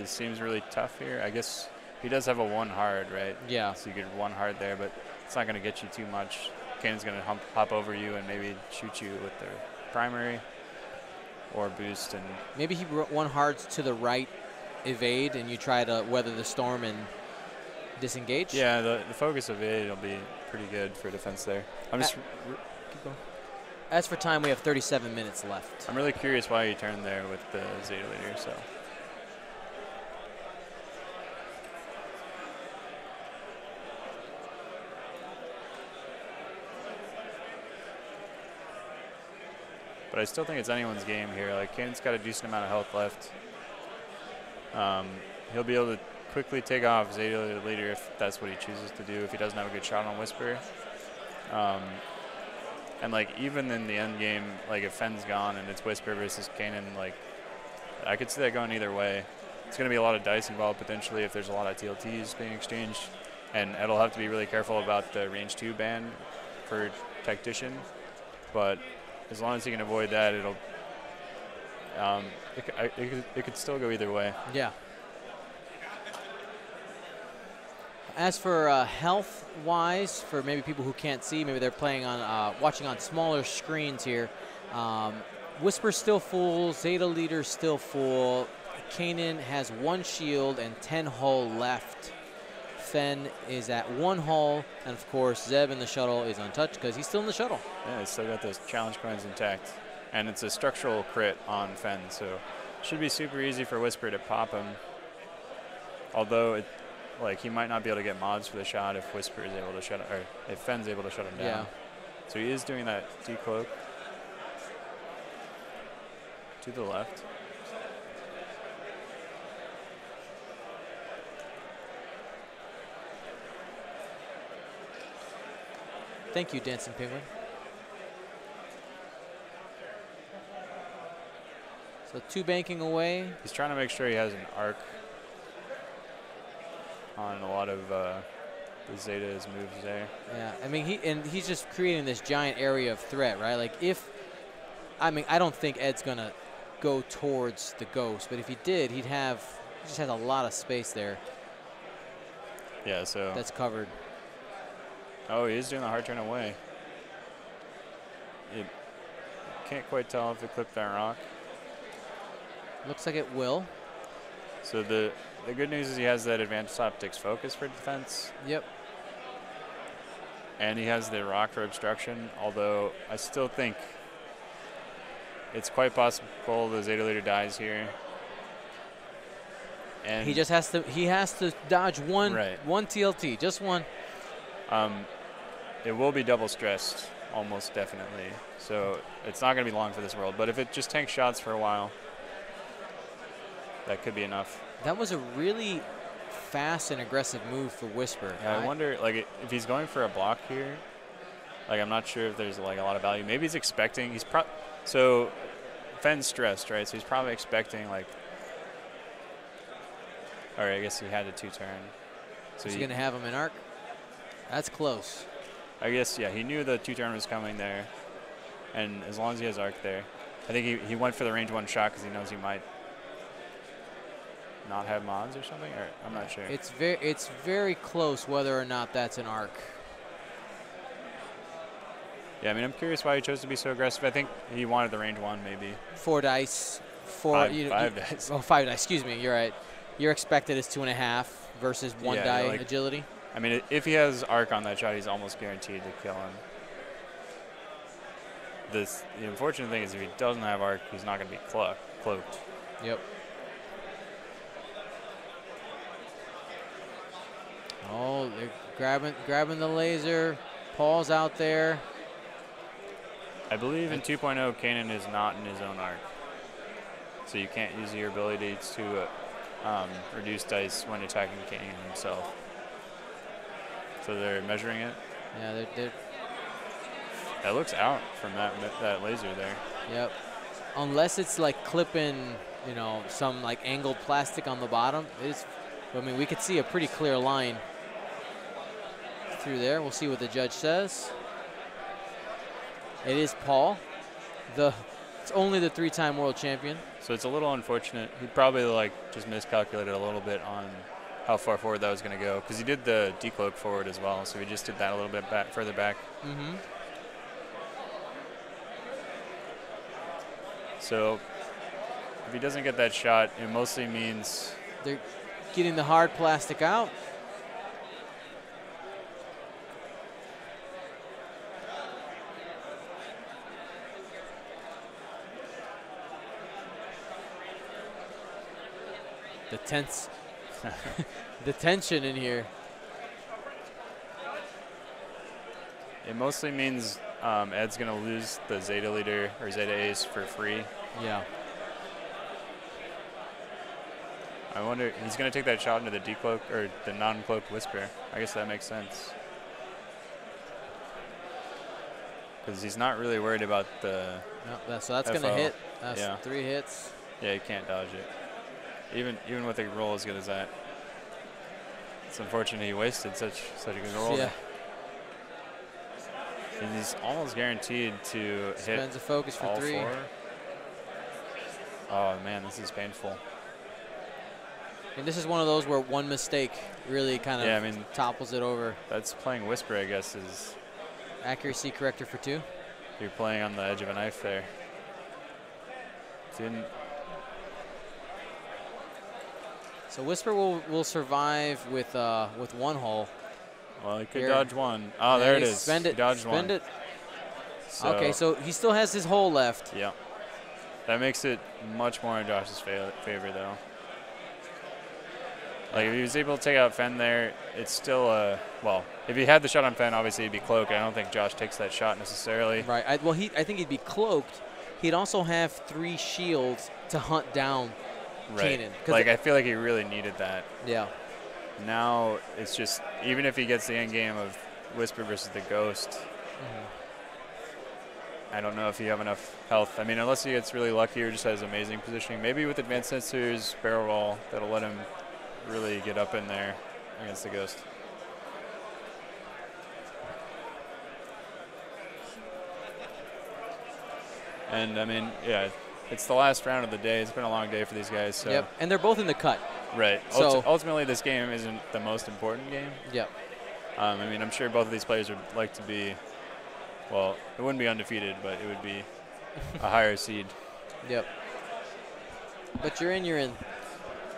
seems really tough here. I guess he does have a 1 hard, right? Yeah. So you get 1 hard there, but it's not going to get you too much. Kanan's going to hop over you and maybe shoot you with their primary or boost. And maybe he 1 hard to the right, evade, and you try to weather the storm and disengage. Yeah, the focus evade will be pretty good for defense there. I'm just keep going. As for time, we have 37 minutes left. I'm really curious why you turned there with the Zeta leader. So. But I still think it's anyone's game here. Like, Kanan's got a decent amount of health left. He'll be able to quickly take off Zeta leader if that's what he chooses to do, if he doesn't have a good shot on Whisper. And, like, even in the end game, like, if Fen's gone and it's Whisper versus Kanan, like, I could see that going either way. It's going to be a lot of dice involved potentially if there's a lot of TLTs being exchanged. And Ed'll have to be really careful about the range 2 ban for Tactician. But as long as he can avoid that, it could still go either way. Yeah. As for health-wise, for maybe people who can't see, maybe they're playing on, watching on smaller screens here. Whisper's still full, Zeta leader's still full. Kanan has 1 shield and 10 hull left. Fen is at 1 hull, and of course Zeb in the shuttle is untouched because he's still in the shuttle. Yeah, he's still got those challenge coins intact, and it's a structural crit on Fen, so should be super easy for Whisper to pop him. Although he might not be able to get mods for the shot if Whisper is able to shut him, or if Fen's able to shut him down. Yeah. So he is doing that decloak to the left. Thank you, Dancing Penguin. So 2 banking away. He's trying to make sure he has an arc on a lot of the Zeta's moves there. Yeah, I mean, he's just creating this giant area of threat, right? Like I don't think Ed's gonna go towards the Ghost, but if he did, he just has a lot of space there. Yeah, so that's covered. Oh, he is doing the hard turn away. You can't quite tell if it clipped that rock. Looks like it will. So the good news is he has that advanced optics focus for defense. Yep. And he has the rock for obstruction, although I still think it's quite possible the Zeta leader dies here. And he has to dodge one TLT, just one. It will be double stressed, almost definitely. So it's not going to be long for this world. But if it just tanks shots for a while, that could be enough. That was a really fast and aggressive move for Whisper. Yeah, I wonder, like, if he's going for a block here. Like, I'm not sure if there's like a lot of value. Maybe he's expecting. So Fen's stressed, right? So he's probably expecting like. All right, I guess he had a 2-turn. So he's going to have him in arc. That's close. I guess, yeah, he knew the 2-turn was coming there. And as long as he has arc there. I think he went for the range 1 shot because he knows he might not have mods or something. Or I'm not sure. It's very close whether or not that's an arc. Yeah, I mean, I'm curious why he chose to be so aggressive. I think he wanted the range 1 maybe. 4 dice. 5 dice. Oh, 5 dice. Excuse me. You're right. Your expected is 2.5 versus 1 die like, agility. I mean, if he has arc on that shot, he's almost guaranteed to kill him. The unfortunate thing is if he doesn't have arc, he's not going to be cloaked. Yep. Oh, they're grabbing the laser. Paul's out there. I believe in 2.0, Kanan is not in his own arc. So you can't use your ability to reduce dice when attacking Kanan himself. So they're measuring it. Yeah, they're That looks out from that laser there. Yep. Unless it's like clipping, you know, some like angled plastic on the bottom. I mean, we could see a pretty clear line through there. We'll see what the judge says. It is Paul. It's only the 3-time world champion. So it's a little unfortunate. He probably like just miscalculated a little bit on how far forward that was going to go, because he did the decloak forward as well. So he just did that a little bit further back. Mm-hmm. So if he doesn't get that shot, it mostly means they're getting the hard plastic out. The tension in here. It mostly means Ed's going to lose the Zeta leader or Zeta Ace for free. Yeah. I wonder, he's going to take that shot into the decloak or the non-cloaked Whisper. I guess that makes sense. Because he's not really worried about the. No, so that's going to hit. That's 3 hits. Yeah, he can't dodge it. Even with a roll as good as that. It's unfortunate he wasted such a good roll. Yeah. And he's almost guaranteed to hit. Spends a focus for all 3. 4. Oh man, this is painful. And this is one of those where one mistake really kind of topples it over. That's playing Whisper, I guess, is accuracy corrector for 2. You're playing on the edge of a knife there. So Whisper will survive with 1 hull. Well, he could dodge 1. Oh, there it is. Spend it. He dodged 1. Spend it. Okay, so he still has his hull left. Yeah. That makes it much more in Josh's favor, though. Like, if he was able to take out Fen there, it's still well, if he had the shot on Fen, obviously he'd be cloaked. I don't think Josh takes that shot necessarily. Right. I think he'd be cloaked. He'd also have 3 shields to hunt down Kanan. Like, I feel like he really needed that. Yeah. Now it's just, even if he gets the end game of Whisper versus the Ghost, I don't know if you have enough health. I mean, unless he gets really lucky or just has amazing positioning. Maybe with advanced sensors, barrel roll, that'll let him really get up in there against the Ghost. And, I mean, yeah, it's the last round of the day. It's been a long day for these guys. So. Yep, and they're both in the cut. Right. So ultimately, this game isn't the most important game. Yep. I mean, I'm sure both of these players would like to be, well, it wouldn't be undefeated, but it would be a higher seed. Yep. But you're in, you're in.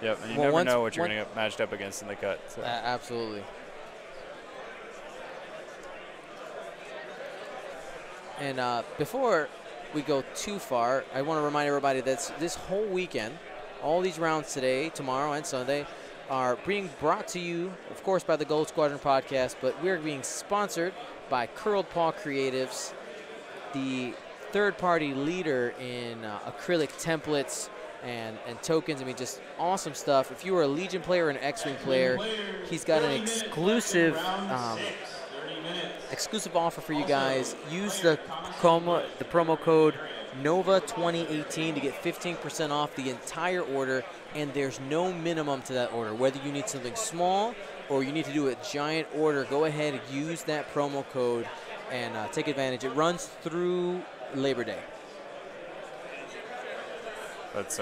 Yep, and you never know what you're going to get matched up against in the cut. So. Absolutely. And before we go too far, I want to remind everybody that this whole weekend, all these rounds today, tomorrow, and Sunday, are being brought to you, of course, by the Gold Squadron podcast, but we're being sponsored by Curled Paw Creatives, the third-party leader in acrylic templates and tokens. I mean, just awesome stuff. If you are a Legion player or an X-Wing player, he's got an exclusive offer for you guys. Use the promo code NOVA2018 to get 15% off the entire order, and there's no minimum to that order. Whether you need something small or you need to do a giant order, go ahead and use that promo code and take advantage. It runs through Labor Day. That's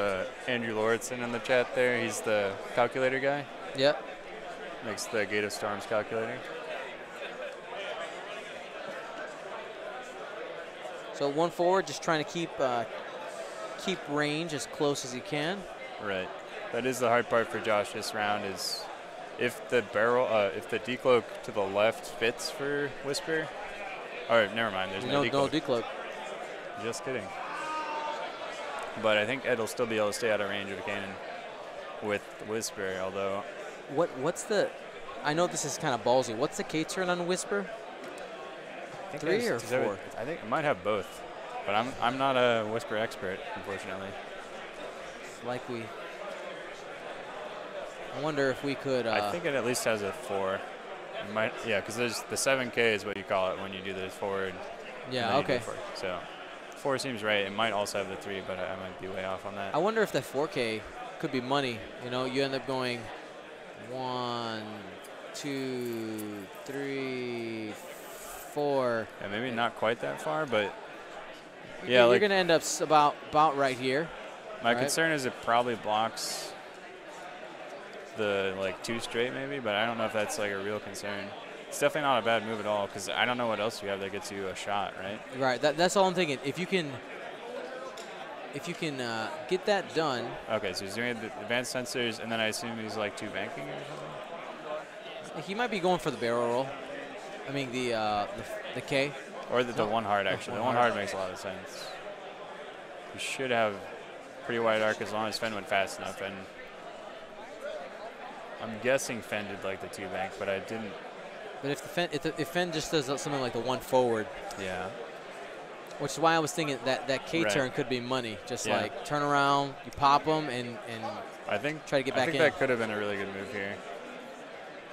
Andrew Lauritsen in the chat there. He's the calculator guy. Yep. Makes the Gate of Storms calculator. So 1 forward, just trying to keep range as close as he can. Right. That is the hard part for Josh this round, is if the barrel, if the decloak to the left fits for Whisper. Or never mind, there's no decloak. No decloak. Just kidding. But I think Ed will still be able to stay out of range of Kanan with Whisper, although. What's the? I know this is kind of ballsy. What's the K turn on Whisper? 3 or 4? I think it might have both, but I'm not a Whisper expert, unfortunately. It's like I wonder if we could. I think it at least has a 4. Yeah, because there's the 7K is what you call it when you do the forward. Yeah, okay. So 4 seems right. It might also have the 3, but I might be way off on that. I wonder if that 4K could be money. You know, you end up going 1, 2, 3, 4. Yeah, maybe not quite that far, but yeah, you're going to end up about right here. My concern is it probably blocks the 2 straight maybe, but I don't know if that's like a real concern. It's definitely not a bad move at all because I don't know what else you have that gets you a shot, right? Right. That's all I'm thinking. If you can get that done. Okay, so he's doing the advanced sensors, and then I assume he's like 2 banking or something. He might be going for the barrel roll. I mean the K. Or the 1 hard actually. The 1 hard makes a lot of sense. You should have pretty wide arc as long as Fen went fast enough, and I'm guessing Fen did like the 2 bank, but I didn't. But if Fen just does something like the 1 forward. Yeah. Which is why I was thinking that K turn could be money. Just like turn around, you pop them, and I think try to get back in. I think that could have been a really good move here.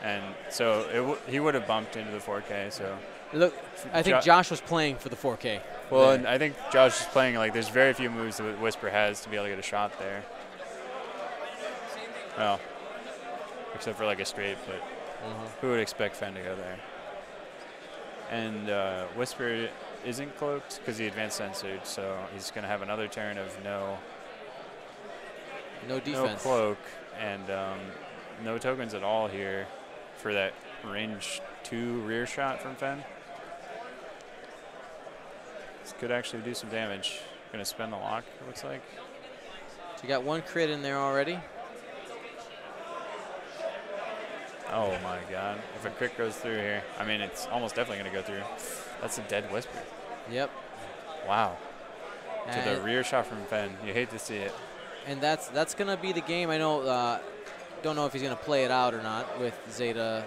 And so he would have bumped into the 4K. So look, I think Josh was playing for the 4K. Well, and I think Josh is playing there's very few moves that Whisper has to be able to get a shot there. Well, except for a straight, but who would expect Fen to go there? And Whisper isn't cloaked because he advanced censored, so he's going to have another turn of no defense, no cloak, and no tokens at all here for that range 2 rear shot from Fen. This could actually do some damage. Going to spend the lock, it looks like. So you got 1 crit in there already. Oh my God! If a crit goes through here, I mean it's almost definitely going to go through. That's a dead Whisper. Yep. Wow. To the rear shot from Fen. You hate to see it. And that's going to be the game. I know. Don't know if he's going to play it out or not with Zeta,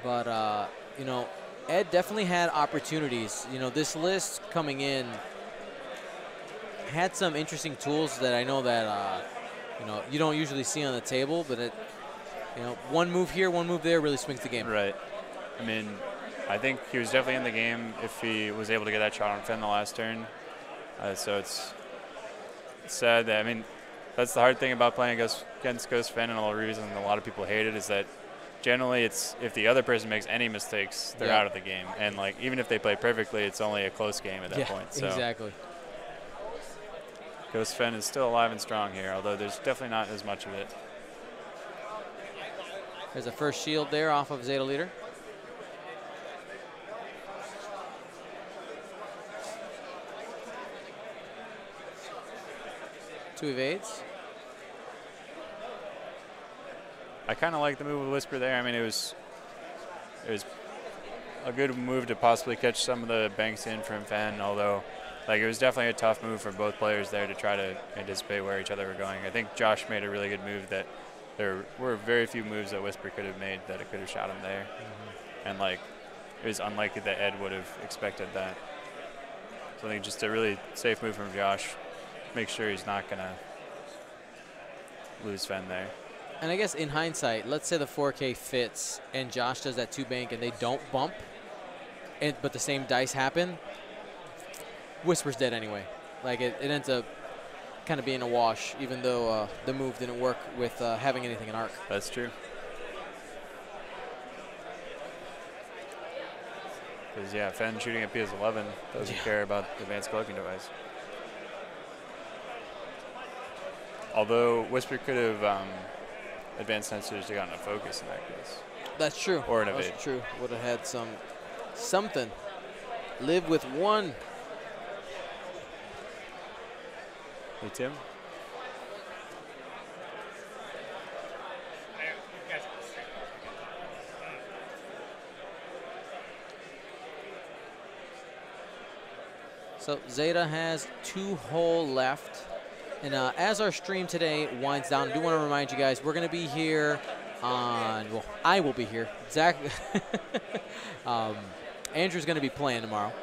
but you know, Ed definitely had opportunities. You know, this list coming in had some interesting tools that I know that you know, you don't usually see on the table, but it, you know, 1 move here, 1 move there really swings the game. Right. I mean, I think he was definitely in the game if he was able to get that shot on Fen the last turn. So it's sad that, I mean, that's the hard thing about playing against Ghost Fen, and the reason a lot of people hate it is that generally it's if the other person makes any mistakes, they're out of the game. And even if they play perfectly, it's only a close game at that point. So exactly. Ghost Fen is still alive and strong here, although there's definitely not as much of it. There's a first shield there off of Zeta Leader. Two evades. I kind of like the move with Whisper there. I mean, it was a good move to possibly catch some of the banks in from Fen, although it was definitely a tough move for both players there to try to anticipate where each other were going. I think Josh made a really good move that there were very few moves that Whisper could have made that it could have shot him there. And it was unlikely that Ed would have expected that. So I think just a really safe move from Josh. Make sure he's not going to lose Fen there. And I guess in hindsight, let's say the 4K fits and Josh does that 2 bank and they don't bump, but the same dice happen, Whisper's dead anyway. It ends up kind of being a wash, even though the move didn't work with having anything in arc. That's true. Because, Fen shooting at PS11 doesn't care about the advanced cloaking device. Although Whisper could have advanced sensors to gotten a focus in that case. That's true. Or an evade. That's true. Would have had something. Live with 1. Hey, Tim. So Zeta has 2 hole left. And as our stream today winds down, I do want to remind you guys, we're going to be here on, well, I will be here. Zach, Andrew's going to be playing tomorrow.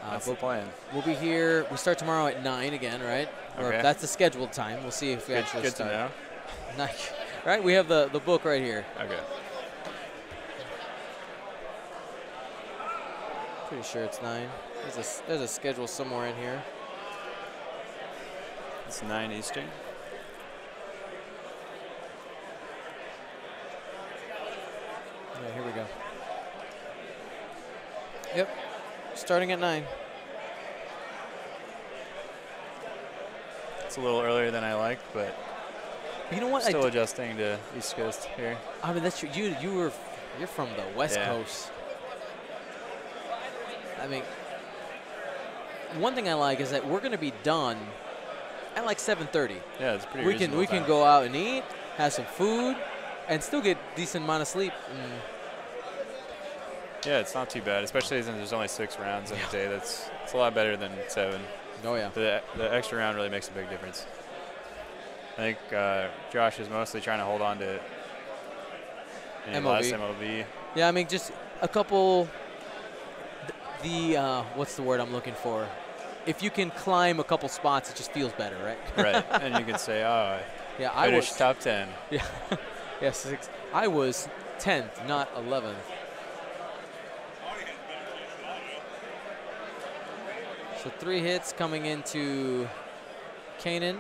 That's the plan. We'll be here. We start tomorrow at 9 again, right? Okay. Or that's the scheduled time. We'll see if we actually good start. to know. Nice. Right, we have the book right here. Okay. Pretty sure it's 9. There's a schedule somewhere in here. It's 9 Eastern. Yeah, here we go. Yep, starting at 9. It's a little earlier than I like, but you know what? Still adjusting to East Coast here. I mean, that's true. You're from the West Coast. I mean, one thing I like is that we're going to be done at like 7:30. Yeah, it's pretty. We can go out and eat, have some food, and still get decent amount of sleep. Yeah, it's not too bad, especially since there's only 6 rounds in a day. It's a lot better than 7. Oh yeah. The extra round really makes a big difference. I think Josh is mostly trying to hold on to last MOV. Yeah, I mean, just a couple. What's the word I'm looking for? If you can climb a couple spots, it just feels better, right? Right, and you can say, oh, yeah, I finished top 10. Yeah, yeah, 6. I was 10th, not 11th. So 3 hits coming into Kanan.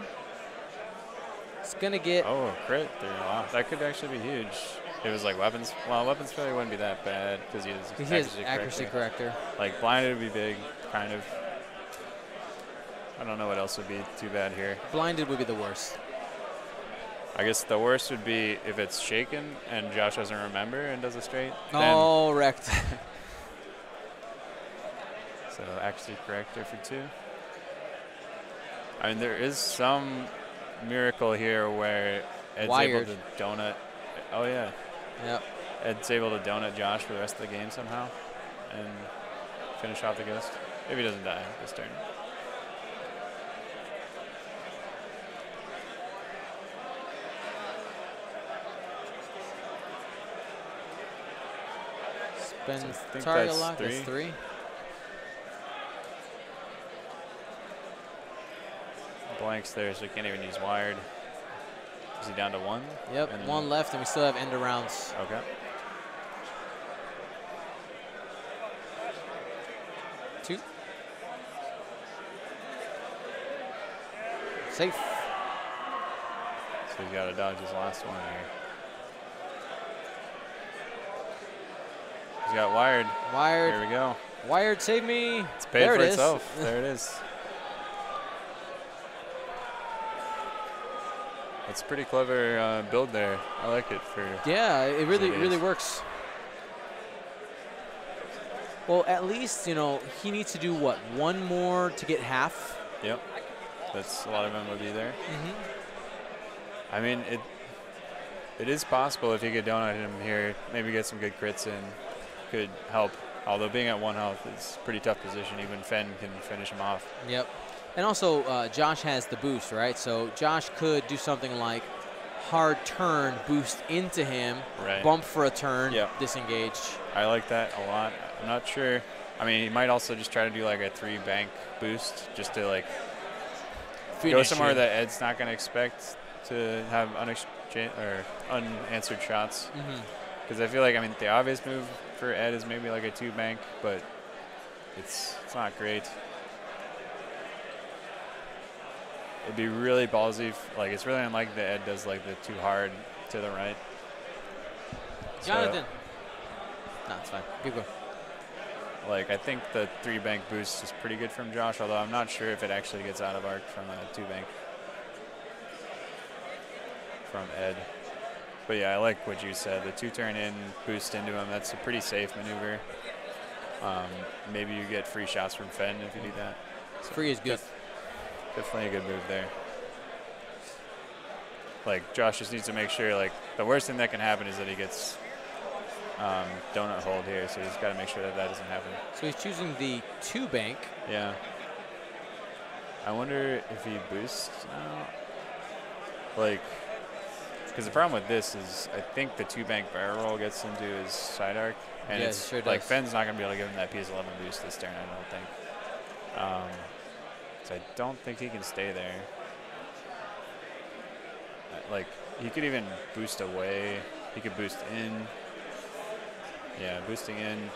It's going to get... Oh, a crit there. Wow, that could actually be huge. It was like weapons. Well, weapons probably wouldn't be that bad because he has accuracy corrector. Like blinded would be big, kind of. I don't know what else would be too bad here. Blinded would be the worst. I guess the worst would be if it's shaken and Josh doesn't remember and does a straight. Oh, wrecked. So accuracy corrector for 2. I mean, there is some miracle here where Ed's able to donut. Oh, yeah. Yep. Ed's able to donut Josh for the rest of the game somehow and finish off the ghost. If he doesn't die this turn. Spends target lock. That's 3. Blanks there, so he can't even use wired. Is he down to 1? Yep, and 1 left, and we still have end of rounds. Okay. Two. Safe. So he's got to dodge his last one here. He's got wired. Wired. Here we go. Wired, save me. It's paid for itself. There it is. That's a pretty clever build there. I like it for. Yeah, it really works. Well, at least, you know, he needs to do what, 1 more to get half? Yep. That's a lot of MOD there. I mean, it is possible if he could donut him here, maybe get some good crits in, could help. Although being at 1 health is a pretty tough position. Even Fenn can finish him off. Yep. And also, Josh has the boost, right? So Josh could do something like hard turn, boost into him, bump for a turn, disengage. I like that a lot. I'm not sure. I mean, he might also just try to do like a 3 bank boost just to like go somewhere that Ed's not going to expect to have unanswered shots. Because I feel like, I mean, the obvious move for Ed is maybe like a 2 bank, but it's not great. It'd be really ballsy. It's really unlikely that Ed does like the too hard to the right. Jonathan. No, it's fine. Keep going. Like, I think the 3 bank boost is pretty good from Josh, although I'm not sure if it actually gets out of arc from a 2 bank from Ed. But yeah, I like what you said. The 2 turn in, boost into him. That's a pretty safe maneuver. Maybe you get free shots from Fenn if you do that. So free is good. Definitely a good move there. Like, Josh just needs to make sure, like, the worst thing that can happen is that he gets donut hold here, so he's got to make sure that doesn't happen. So he's choosing the 2 bank. Yeah. I wonder if he boosts now. Like, because the problem with this is I think the 2 bank barrel roll gets into his side arc. And yeah, it's sure like does. Fenn's not going to be able to give him that PS11 boost this turn, I don't think. So I don't think he can stay there. Like, he could even boost away. He could boost in. Yeah, boosting in.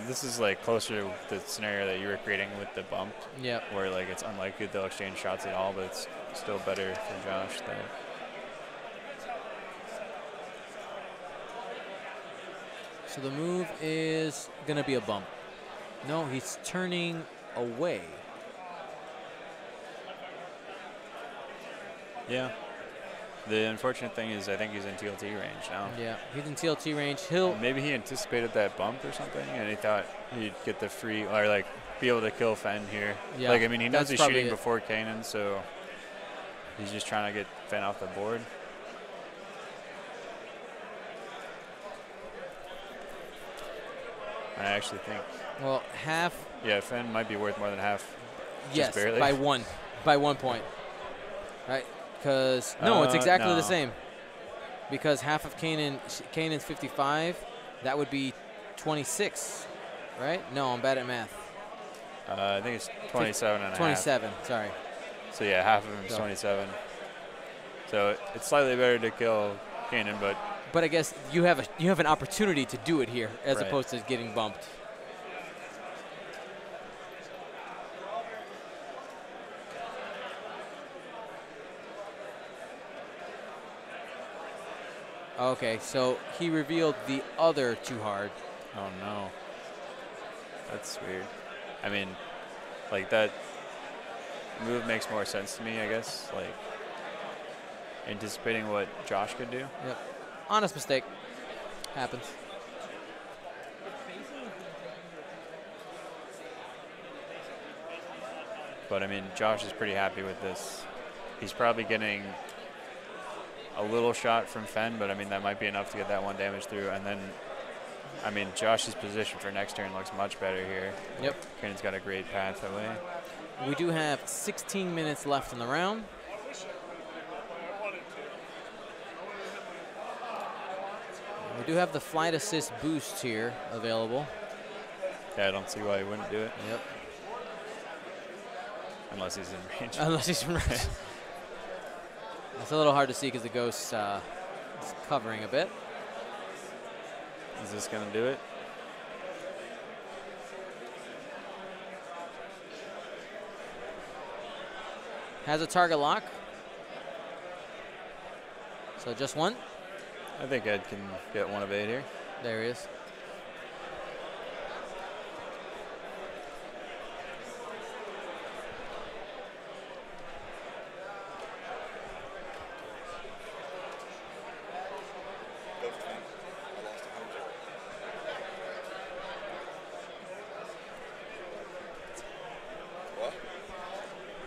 This is like closer to the scenario that you were creating with the bump, Yep. where like it's unlikely they'll exchange shots at all, but it's still better for Josh there. So the move is going to be a bump. No, he's turning away. Yeah. The unfortunate thing is I think he's in TLT range now. Yeah, he's in TLT range. Maybe he anticipated that bump or something, and he thought he'd get the free, or like be able to kill Fenn here. Yeah, like, I mean, he knows he's shooting it. before Kanan, so he's just trying to get Fenn off the board. I actually think. Well, half. Yeah, Fenn might be worth more than half. Yes, just barely. by 1 point. Right? Because no, it's exactly no. the same. Because half of Kanan's 55, that would be 26, right? No, I'm bad at math. I think it's 27 and a half. 27, sorry. So yeah, half of him is 27. So it's slightly better to kill Kanan, but. But I guess you have an opportunity to do it here as Right. opposed to getting bumped. Okay, so he revealed the other too hard. Oh no. That's weird. I mean, like that move makes more sense to me, I guess. Like anticipating what Josh could do. Yep. Honest mistake. Happens. But I mean, Josh is pretty happy with this. He's probably getting a little shot from Fenn, but I mean, that might be enough to get that one damage through. And then, I mean, Josh's position for next turn looks much better here. Yep. Kanan's got a great path away. We do have 16 minutes left in the round. We do have the flight assist boost here available. Yeah, I don't see why he wouldn't do it. Yep. Unless he's in range. Unless he's in range. It's a little hard to see because the ghost is covering a bit. Is this going to do it? Has a target lock. So just one. I think Ed can get 1 of 8 here. There he is.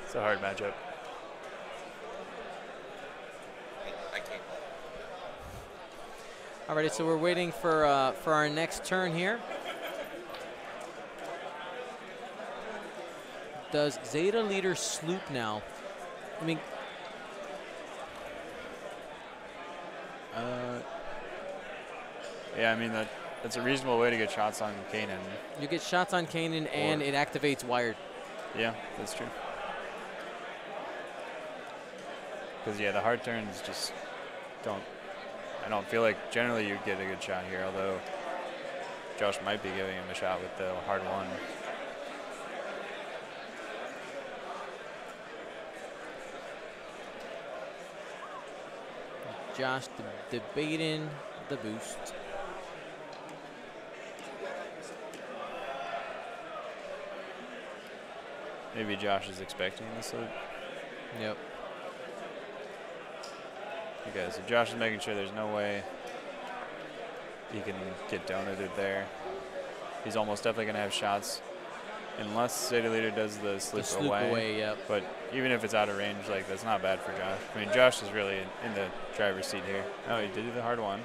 It's a hard matchup. Alrighty, so we're waiting for our next turn here. Does Zeta leader sloop now? I mean, yeah, I mean that's a reasonable way to get shots on Kanan. you get shots on Kanan and it activates wired. Yeah, that's true. Because yeah, the hard turns just don't. I don't feel like generally you'd get a good shot here, although Josh might be giving him a shot with the hard one. Josh debating the boost. Maybe Josh is expecting this loop. Yep. Okay, so Josh is making sure there's no way he can get donated there. He's almost definitely going to have shots unless Zeta Leader does the sloop away. Yep. But even if it's out of range, like that's not bad for Josh. I mean, Josh is really in the driver's seat here. Oh, he did do the hard one.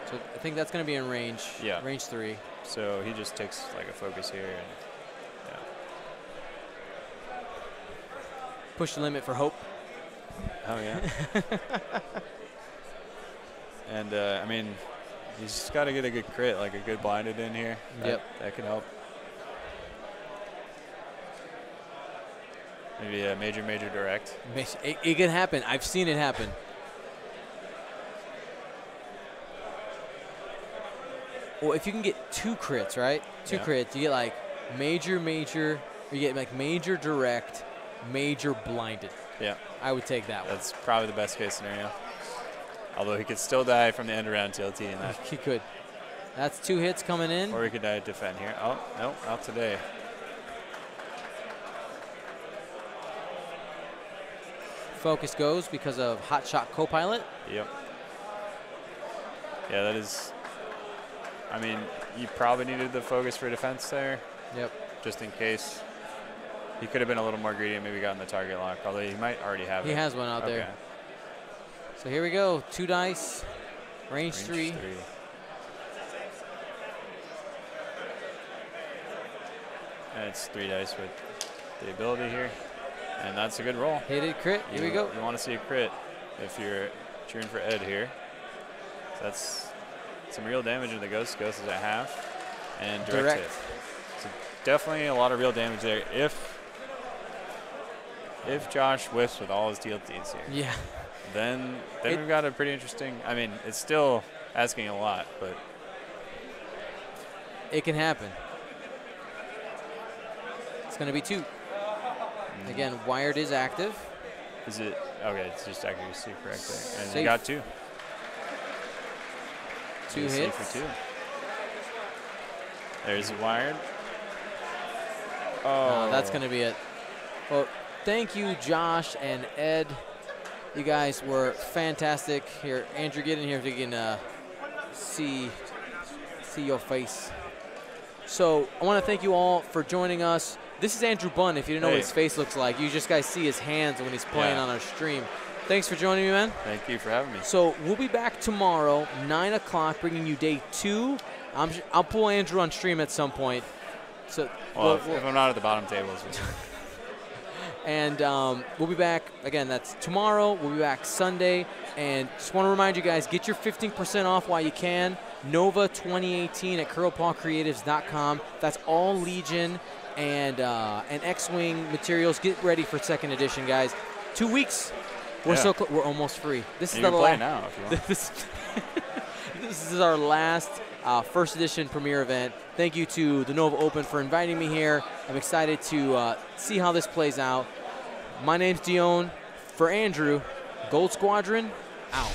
So I think that's going to be in range. Yeah. Range 3. So he just takes like a focus here. And, yeah. Push the limit for Hope. Oh, yeah. And, I mean, he's just got to get a good crit, like a good blinded in here. Yep. That could help. Maybe a major direct. It can happen. I've seen it happen. Well, if you can get 2 crits, right? 2 crits, you get like major, or you get like major direct, major blinded. Yeah. I would take that one. That's probably the best case scenario. Although he could still die from the end around TLT in that. He could. That's 2 hits coming in. Or he could die at defend here. Oh, no, not today. Focus goes because of Hot Shot Copilot. Yep. Yeah, that is. I mean, you probably needed the focus for defense there. Yep. Just in case. He could have been a little more greedy and maybe gotten the target lock. Although he might already have it. He has one out there. So here we go. 2 dice. Range 3. And it's 3 dice with the ability here. And that's a good roll. Hit it, crit. Here we go. You want to see a crit if you're cheering for Ed here. So that's some real damage in the Ghost. Ghost is at half. And direct hit. So definitely a lot of real damage there if Josh whiffs with all his TLTs here. Yeah. Then we've got a pretty interesting, I mean, it's still asking a lot, but it can happen. It's going to be 2. Again, wired is active. Is it? Okay, it's just accuracy correct there. And Safe. you got 2. 2 hits. For 2. There's wired. Oh. That's going to be it. Well, thank you, Josh and Ed. You guys were fantastic. Here, Andrew, get in here if you can see your face. So I want to thank you all for joining us. This is Andrew Bunn. If you didn't know what his face looks like, you just guys see his hands when he's playing on our stream. Thanks for joining me, man. Thank you for having me. So we'll be back tomorrow, 9 o'clock, bringing you day 2. I'll pull Andrew on stream at some point. So if I'm not at the bottom tables. And we'll be back, again, that's tomorrow. We'll be back Sunday. And just want to remind you guys, get your 15% off while you can. Nova 2018 at curlpawcreatives.com. That's all Legion and X-Wing materials. Get ready for 2nd edition, guys. 2 weeks. We're we're almost free. This is the play now if you want. This is our last 1st edition premiere event. Thank you to the Nova Open for inviting me here. I'm excited to see how this plays out. My name's Dion. For Andrew, Gold Squadron, out.